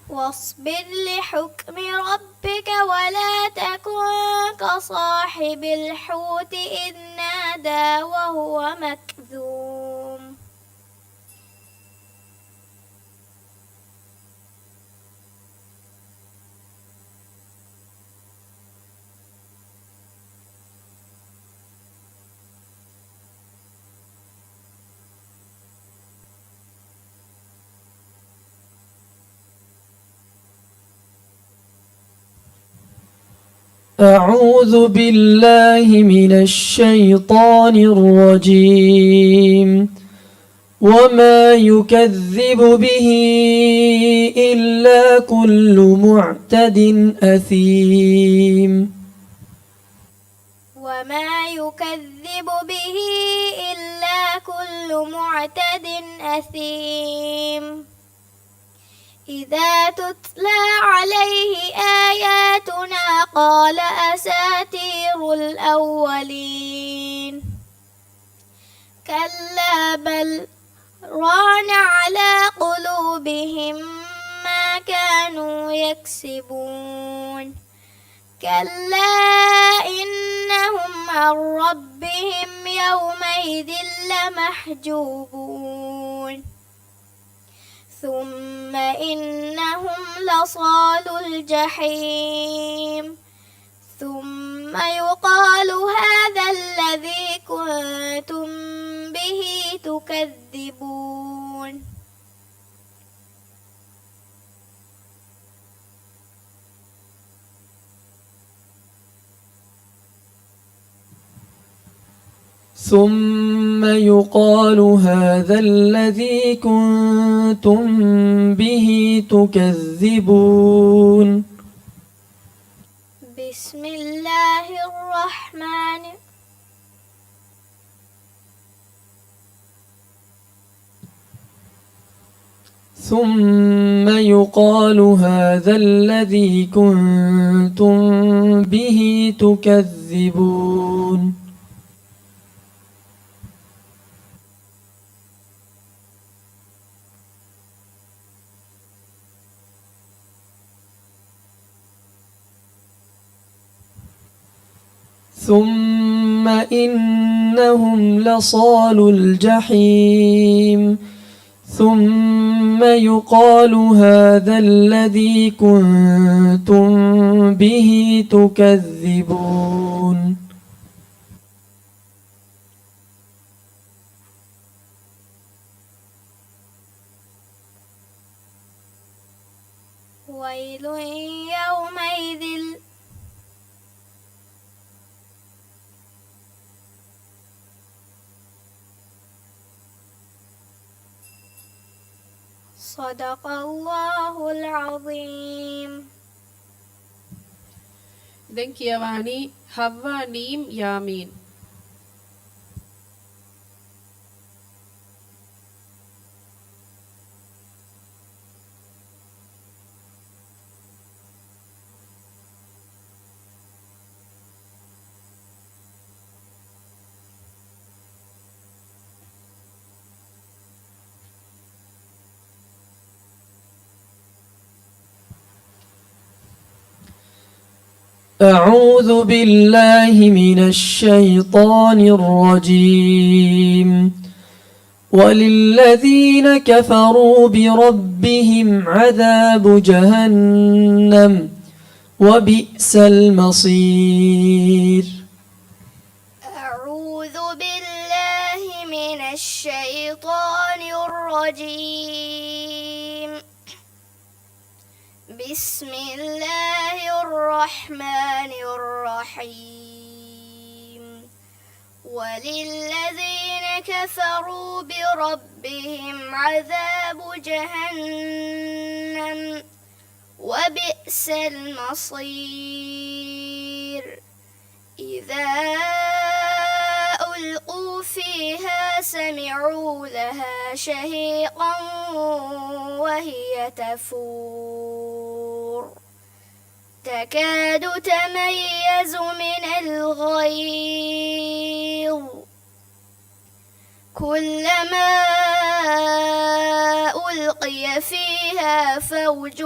واصبر لحكم ربك ولا تكن كصاحب الحوت إذ نادى وهو مكذوم أعوذ بالله من الشيطان الرجيم وما يكذب به إلا كل معتد أثيم وما يكذب به إلا كل معتد أثيم إذا تتلى عليه آياتنا قال أساطير الأولين كلا بل ران على قلوبهم ما كانوا يكسبون كلا إنهم عن ربهم يومئذ لمحجوبون ثم إنهم لصالو الجحيم ثم يقال هذا الذي كنتم به تكذبون ثم يقال هذا الذي كنتم به تكذبون بسم الله الرحمن ثم يقال هذا الذي كنتم به تكذبون ثم إنهم لصالو الجحيم ثم يقال هذا الذي كنتم به تكذبون ويل يومئذ صدق الله العظيم දැන් කියවානි හව්වා නීම් යාමීන් أعوذ بالله من الشيطان الرجيم وللذين كفروا بربهم عذاب جهنم وبئس المصير. أعوذ بالله من الشيطان الرجيم. بسم الله الرحمن الرحيم. وللذين كفروا بربهم عذاب جهنم وبئس المصير. إذا ألقوا فيها سمعوا لها شهيقا وهي تفور تكاد تميز من الغيظ كلما ألقي فيها فوج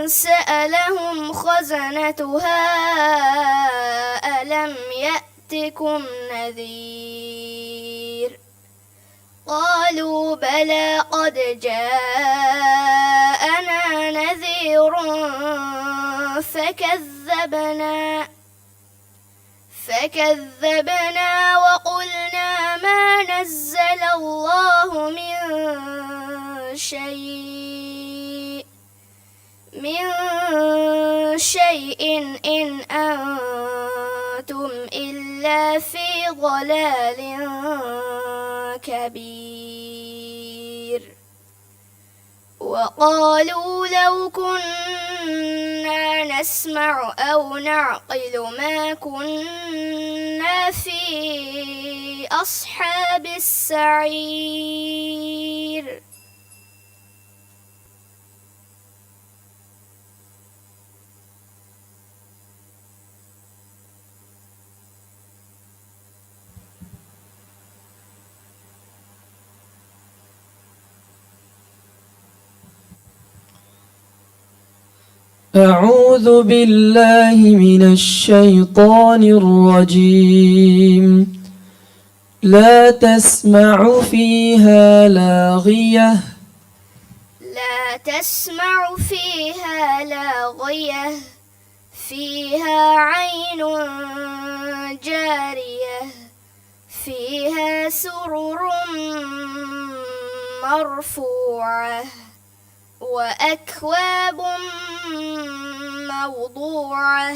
سألهم خزنتها ألم يأتكم نذير قالوا بلى قد جاءنا نذير فكذبنا وقلنا ما نزل الله من شيء إن أنتم إلا في ضلال كبير. وقالوا لو كنا نسمع أو نعقل ما كنا في أصحاب السعير. أعوذ بالله من الشيطان الرجيم. لا تسمع فيها لاغية فيها عين جارية فيها سرر مرفوعة وأكواب موضوعة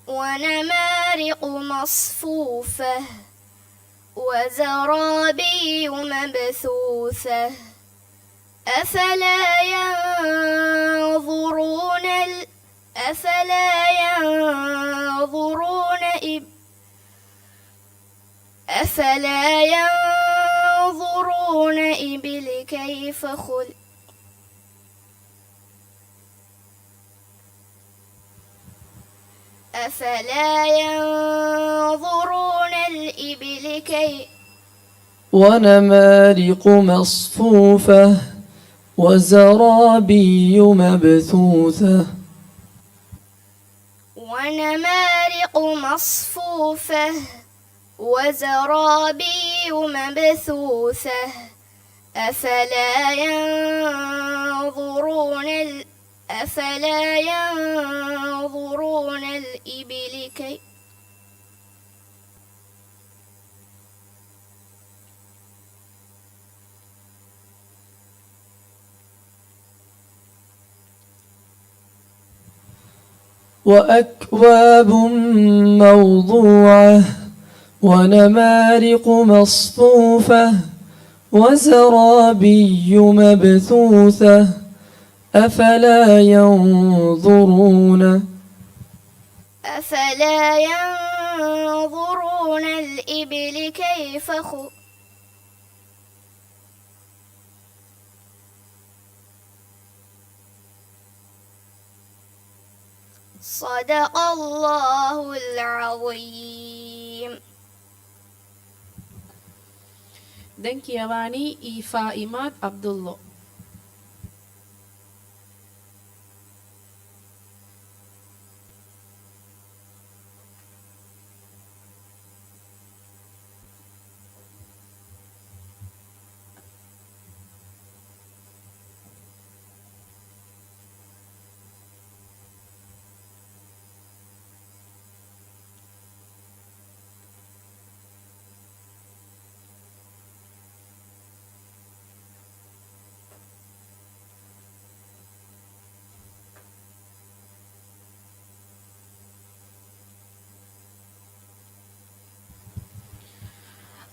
ونمارق مصفوفة وزرابي مبثوثة أفلا ينظرون إبل كيف خلقت أفلا ينظرون الإبل كيف ونمارق مصفوفة وزرابي مبثوثة ونمارق مصفوفة وزرابي مبثوثة أفلا ينظرون الإبل كيف وأكواب موضوعة ونمارق مصفوفة وزرابي مبثوثة أفلا ينظرون الإبل كيف خلقت صدق الله العظيم. Den kijevani i Faimat Abdullah.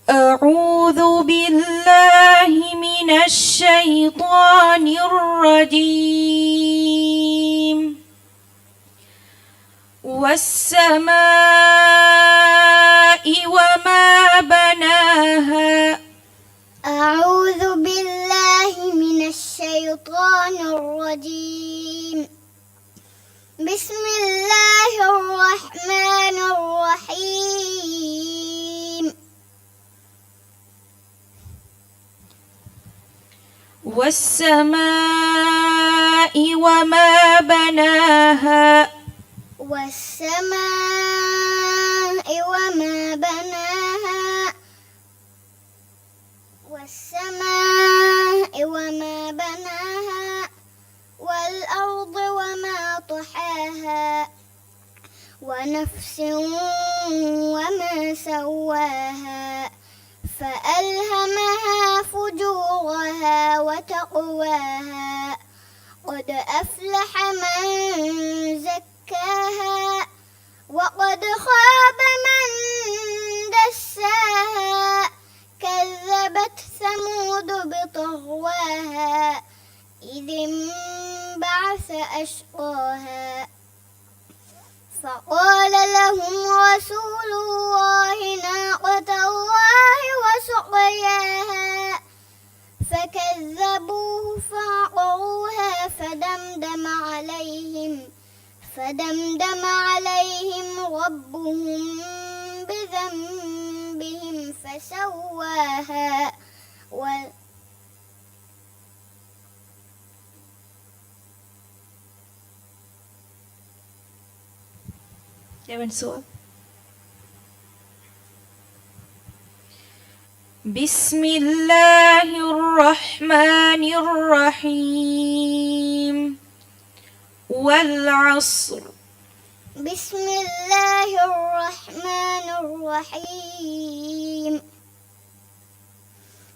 أعوذ بالله من الشيطان الرجيم والسماء وما بناها أعوذ بالله من الشيطان الرجيم بسم الله الرحمن الرحيم والسماء وما بناها والسماء وما بناها والسماء وما بناها والأرض وما طحاها ونفس وما سواها فألهمها فجورها وتقواها قد أفلح من زكاها وقد خاب من دساها كذبت ثمود بطغواها إذ انبعث أشقاها فقال لهم رسول الله ناقة الله وسقياها فكذبوه فعقروها فدمدم عليهم ربهم بذنبهم فسواها Dewan Suap. بسم الله الرحمن الرحيم والعصر بسم الله الرحمن الرحيم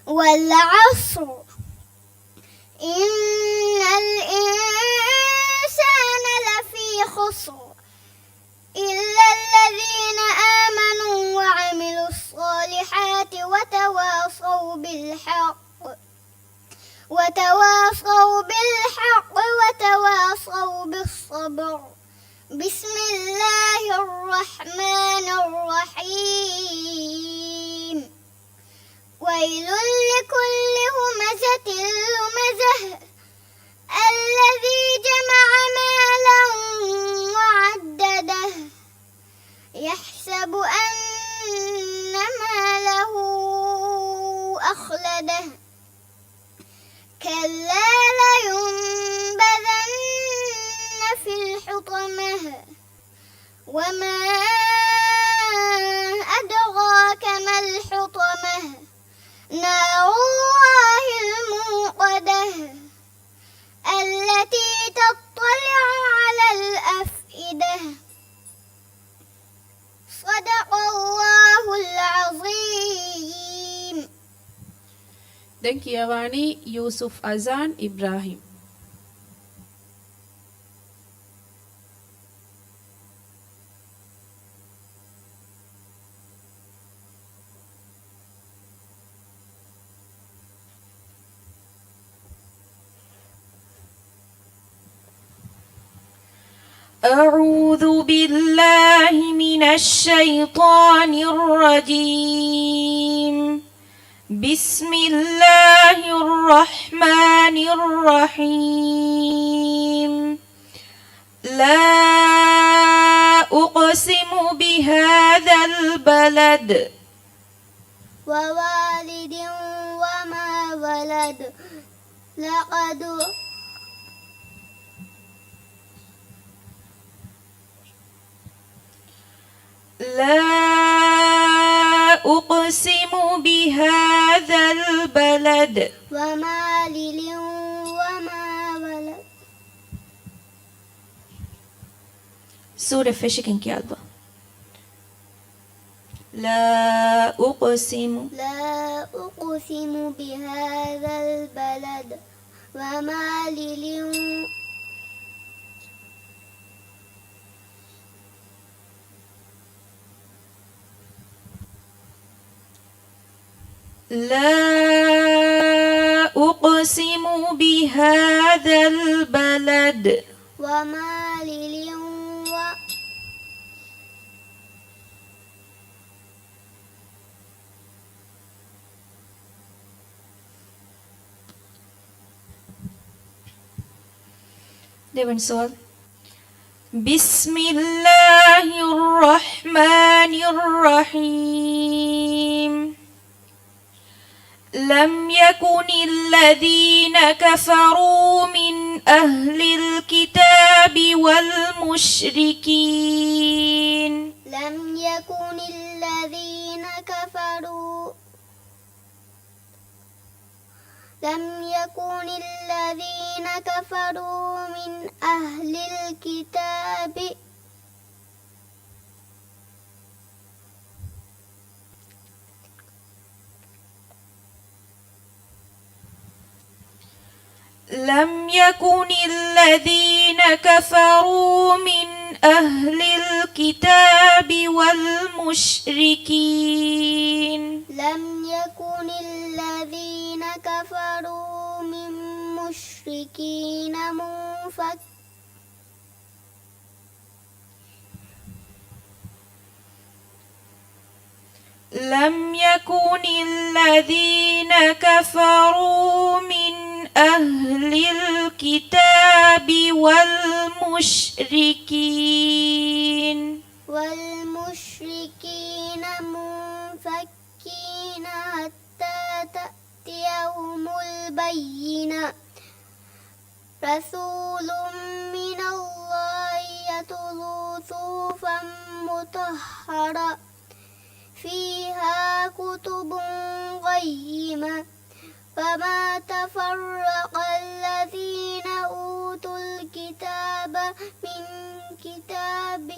والعصر إن الإنسان لفي خسر إلا الذين آمنوا وعملوا الصالحات وتواصوا بالحق وتواصوا بالصبر بسم الله الرحمن الرحيم ويل لكل همزة لمزة الذي جمع مالا وعدده يحسب أن ماله أخلده كلا لينبذن في الحطمة وما أدراك ما الحطمة نار الله الموقدة التي تطلع على الأفئدة صدق الله العظيم. දැන් කියවani යූසුෆ් අසාන් ඉබ්‍රාහිම්. أعوذ بالله من الشيطان الرجيم بسم الله الرحمن الرحيم لا أقسم بهذا البلد ووالد وما ولد لقد لا أقسم بهذا البلد ومالل وما ولد. سورة فشكن كيالبا لا أقسم لا أقسم بهذا البلد ومالل لا أقسم بهذا البلد وما Det var en sol. بسم الله الرحمن الرحيم لم يكن الذين كفروا من أهل الكتاب والمشركين لم يكن الذين كفروا من أهل الكتاب لم يكن الذين كفروا من أهل الكتاب والمشركين لم يكن الذين كفروا من مشركين لم يكن الذين كفروا من أهل الكتاب والمشركين منفكين حتى تأتيهم البينة رسول من الله يتلو صحفا مطهرة فيها كتب قيمة فما تفرق الذين أوتوا الكتاب من كتاب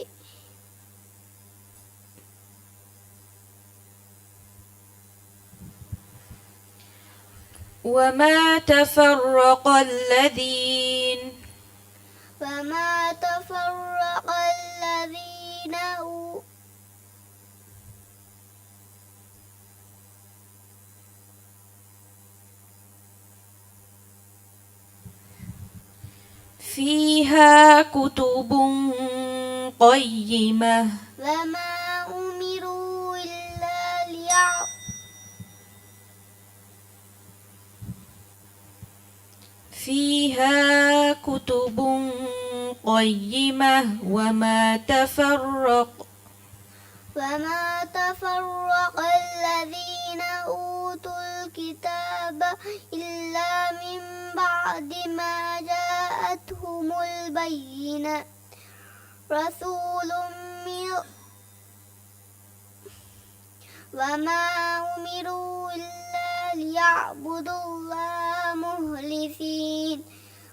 وما تفرق الذين فيها كتب قيمة وما أمروا إلا فيها كتب قيمة وما تفرق الذين أوتوا الكتاب إلا من بعد ما جاءتهم البينة وما أمروا إلا ليعبدوا الله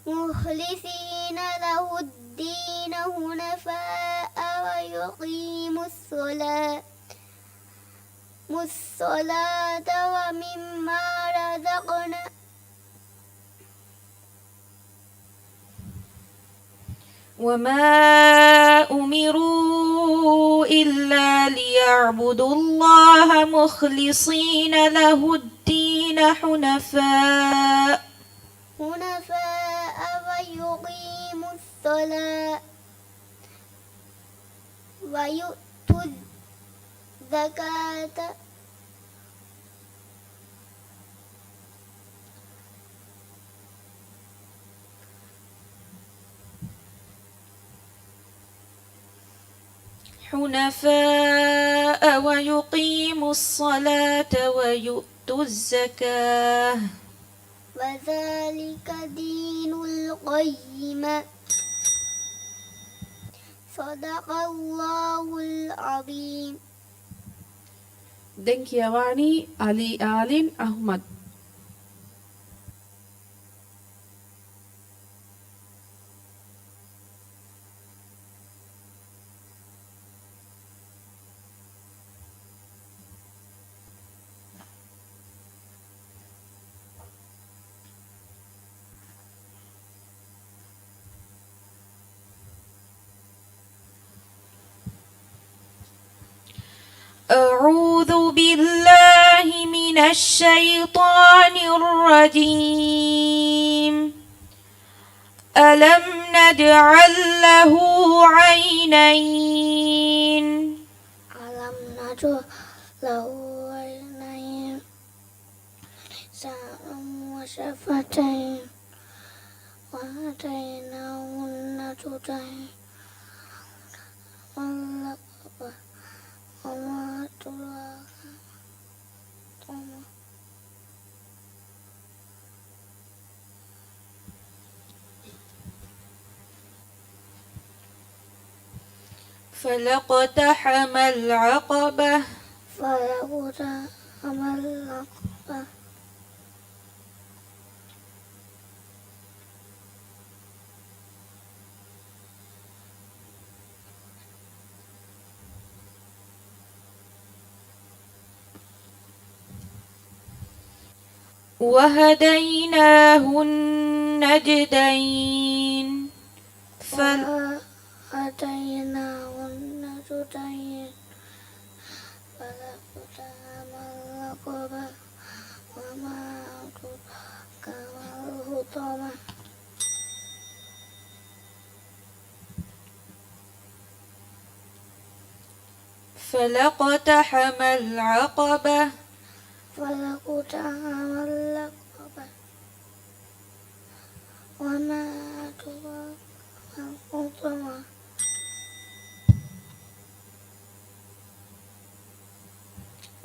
مخلصين له الدين حنفاء ويقيموا الصلاة ومما رزقناهم وما أمروا إلا ليعبدوا الله مخلصين له الدين حنفاء ويقيموا الصلاة ويؤتوا الزكاة حنفاء ويقيموا الصلاة ويؤتوا الزكاة وذلك دين القيمة صدق الله العظيم Denkiawani Ali Alin Ahmad. أعوذ بالله من من الشيطان الرجيم ألم نجعل له عينين ألم نجعل له عينين لسانا وشفتين وهديناه النجدين واللقب وما أدراك ما فلاقتحم العقبة فلاقتحم العقبة وهديناه النجدين وهديناه النجدين فلاقتحم العقبة وما أدراك ما الحطمة فلاقتحم العقبة فلاقتحم العقبة وما أدراك ما الحطمة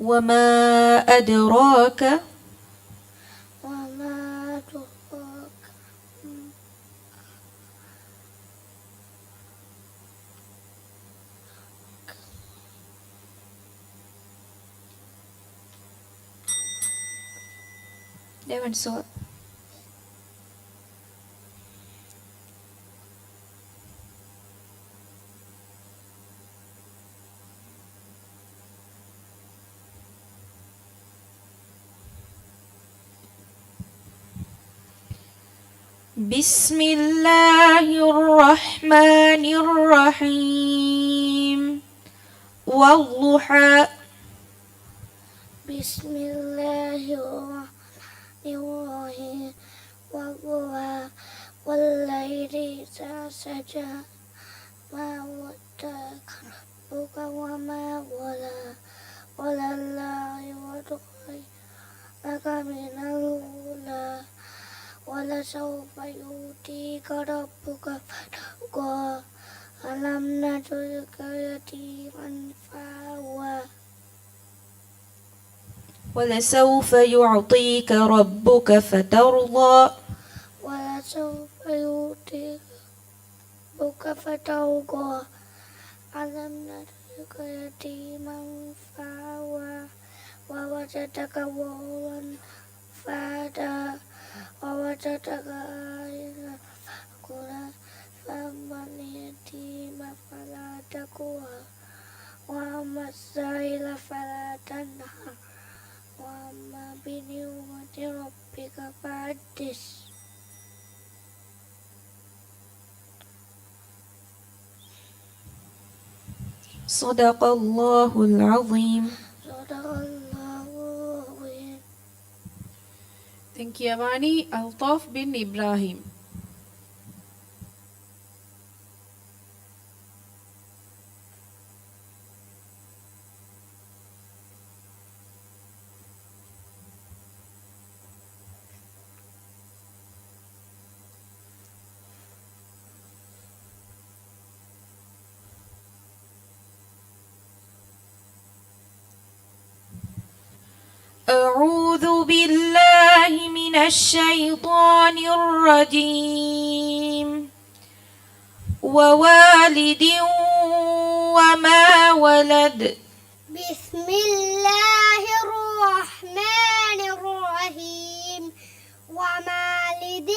وما أدراك وما أدراك Dewan Suat. بسم الله الرحمن الرحيم والضحى بسم الله الرحمن الرحيم والضحى والليل إذا سجى ما ودعك ربك وما قلى ولله خير لك من الأولى ولسوف يؤتيك ربك فترضى ألم نجعلك يتيما فآوى ولسوف يعطيك ربك فترضى ولسوف يؤتيك ربك فترضى ألم نجعلك يتيما فآوى ووجدك ضالا فهدى ووجدك عائلا فأغنى فأما اليتيم فلا تقهر وأما السائل فلا تنهر وأما بنعمة ربك فحدث صدق الله العظيم. صدق الله العظيم. Thank you, Avani. Altaf bin Ibrahim. أعوذ بالله من الشيطان الرجيم ووالد وما ولد بسم الله الرحمن الرحيم ووالد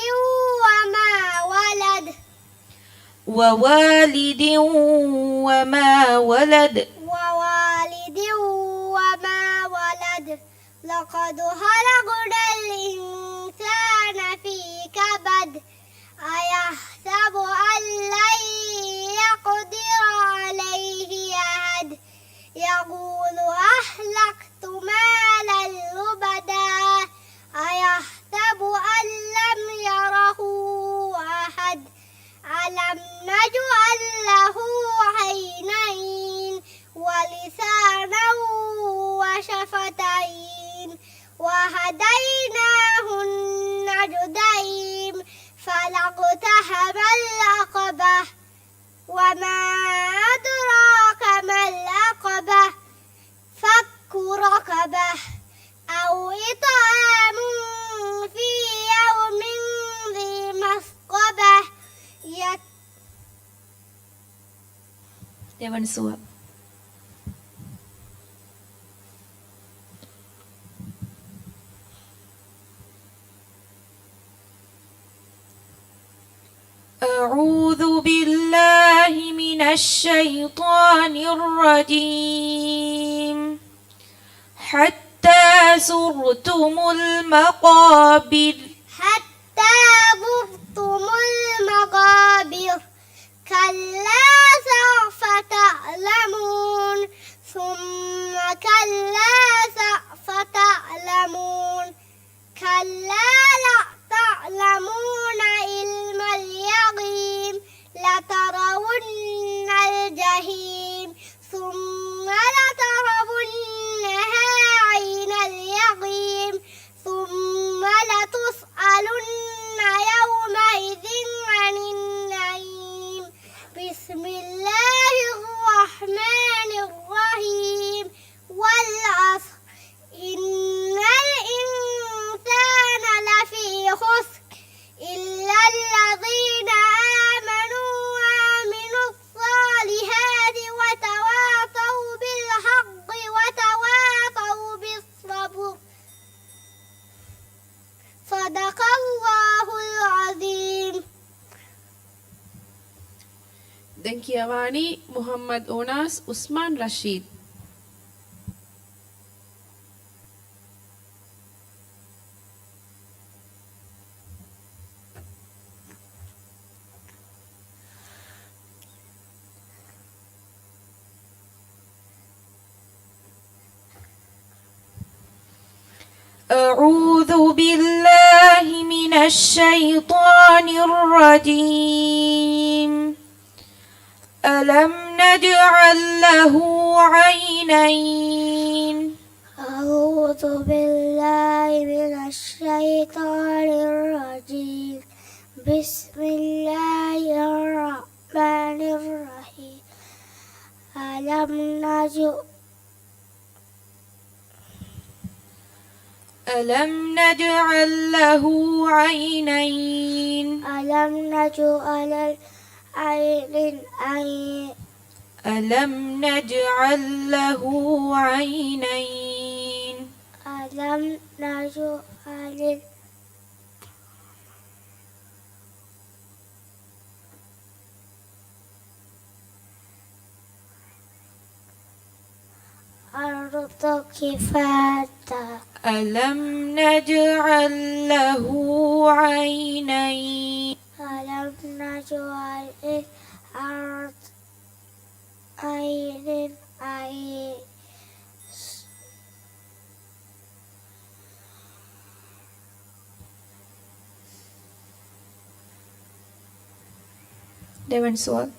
وما ولد ووالد وما ولد ووالد وما ولد لقد خلقنا الإنسان في كبد أيحسب أن لن يقدر عليه أحد يقول أهلكت مالا لبدا أيحسب أن لم يره أحد ألم نجعل له عينين ولسانا وشفتين وهديناه النجدين فلاقتحم العقبة وما أدراك ما العقبة فك رقبة أو إطعام في يوم ذي مسقبة Dewan Suap. أعوذ بالله من الشيطان الرجيم حتى زرتم المقابر حتى زرتم المقابر كلا سوف تعلمون ثم كلا سوف تعلمون كلا لا تعلمون علم اليقين لترون الجحيم ثم لترونها عين اليقين ثم لتسألن يومئذ عن النعيم بسم الله الرحمن الرحيم والعصر إن الإنسان لفي خسر إلا الذين آمنوا وعملوا الصالحات وتواصوا بالحق وتواصوا بالصبر صدق الله العظيم. Dengkiawani Muhammad Onas Usman Rashid. أعوذ بالله من الشيطان الرجيم ألم نجعل له عينين أعوذ بالله من الشيطان الرجيم بسم الله الرحمن الرحيم ألم نجعل له عينين ألم نجعل العينين ألم نجعل له عينين ألم نجعل الأرض كفاتا ألم نجعل له عينين ألم نجعل الأرض عين Dewan Suap.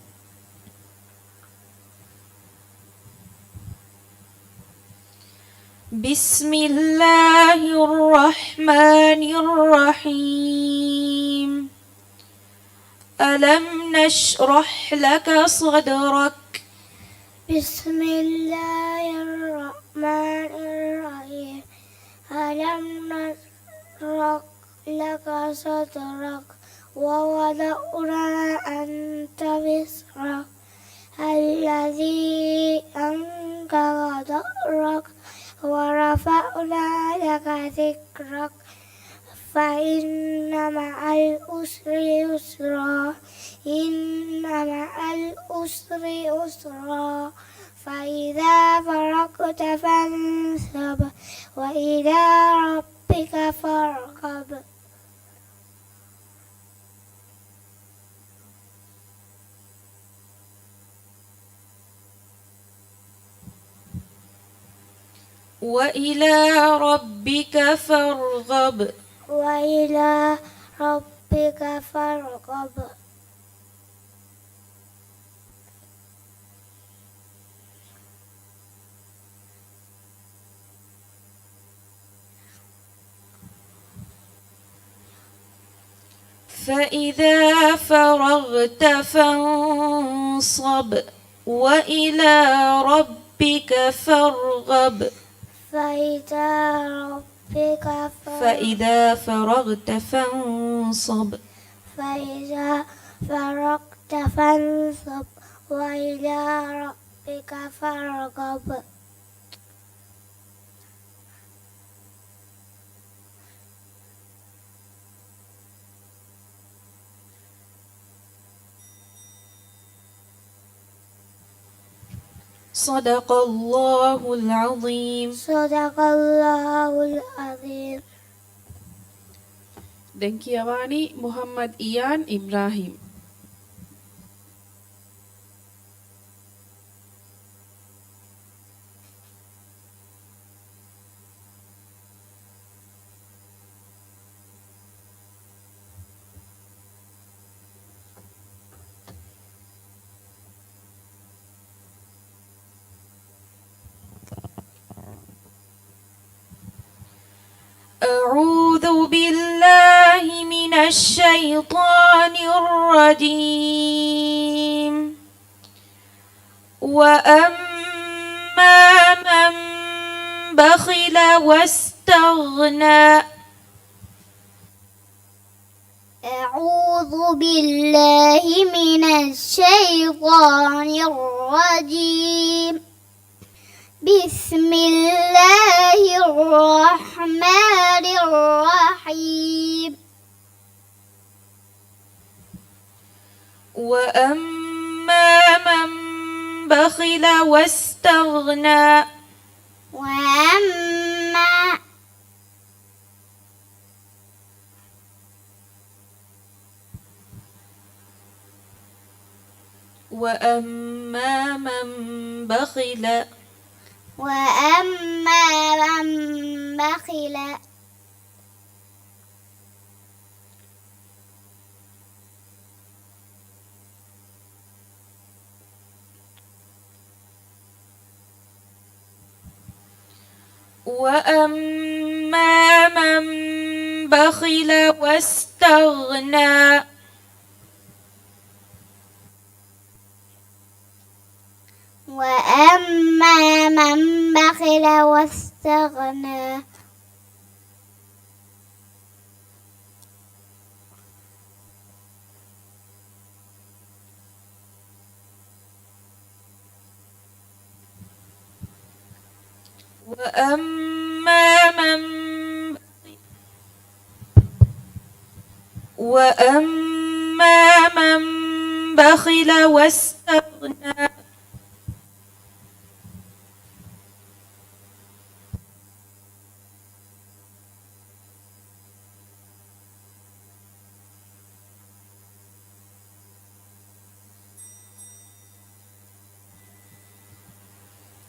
بسم الله الرحمن الرحيم ألم نشرح لك صدرك بسم الله الرحمن الرحيم ألم نشرح لك صدرك ووضعنا أنت وزرك الذي أنقض ظهرك ورفعنا لك ذكرك فإن مع العسر يسرا إن مع العسر يسرا فإذا فرغت فانصب وإلى ربك فارغب. وإلى ربك فارغب وإلى ربك فارغب فإذا فرغت فانصب وإلى ربك فارغب فإذا فرغت فانصب فإذا فرغت فانصب وإلى ربك فارغب صدق الله العظيم. صدق الله العظيم. දැන් කියවානි මුහම්මද් ඉයාන් ඉබ්‍රාහිම්. أعوذ بالله من الشيطان الرجيم. وأما من بخل واستغنى. أعوذ بالله من الشيطان الرجيم. بسم الله الرحمن الرحيم. وأما من بخل واستغنى. وأما من بخل وأما من بخل واستغنى. وأما من بخل واستغنى. وأما من بخل واستغنى.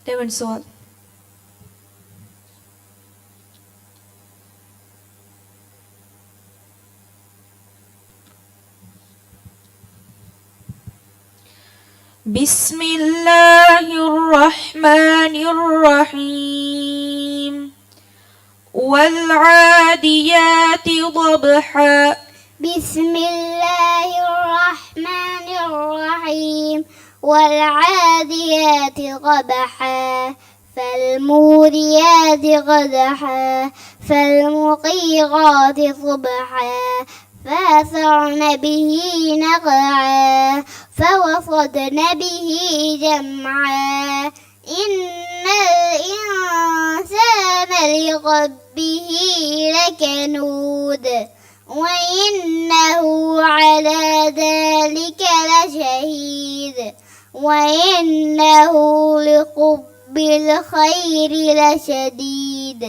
Dewan soal. بسم الله الرحمن الرحيم. والعاديات ضبحا. بسم الله الرحمن الرحيم. والعاديات ضبحا. فالموريات قدحا. فالمغيرات صبحا. فأثرن به نقعا. فوسطن به جمعا. إن الإنسان لربه لكنود. وإنه على ذلك لشهيد. وإنه لحب الخير لشديد.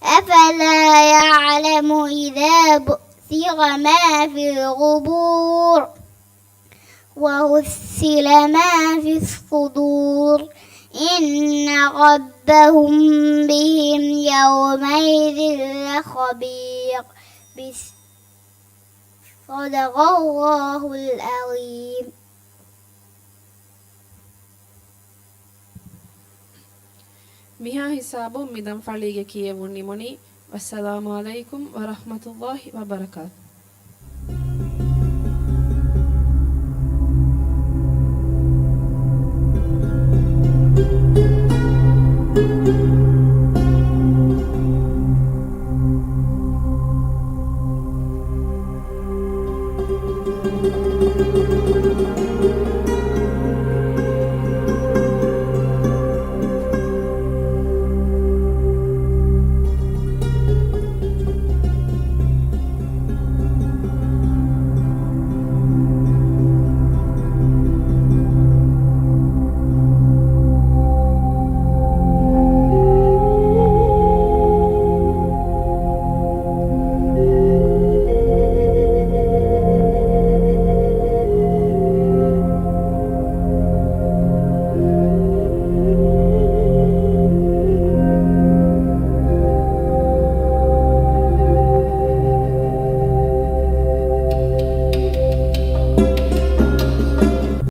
أفلا يعلم إذا بؤثر ما في القبور وحصل ما في الصدور إن ربهم بهم يومئذ لخبير. صدق الله العظيم. මිහා හිසාබු මිදම් ෆලීගේ කියවුන් නිමුනි. වස්සලාමු අලයිකුම් වරහ්මතුල්ලාහි වබරකාතු.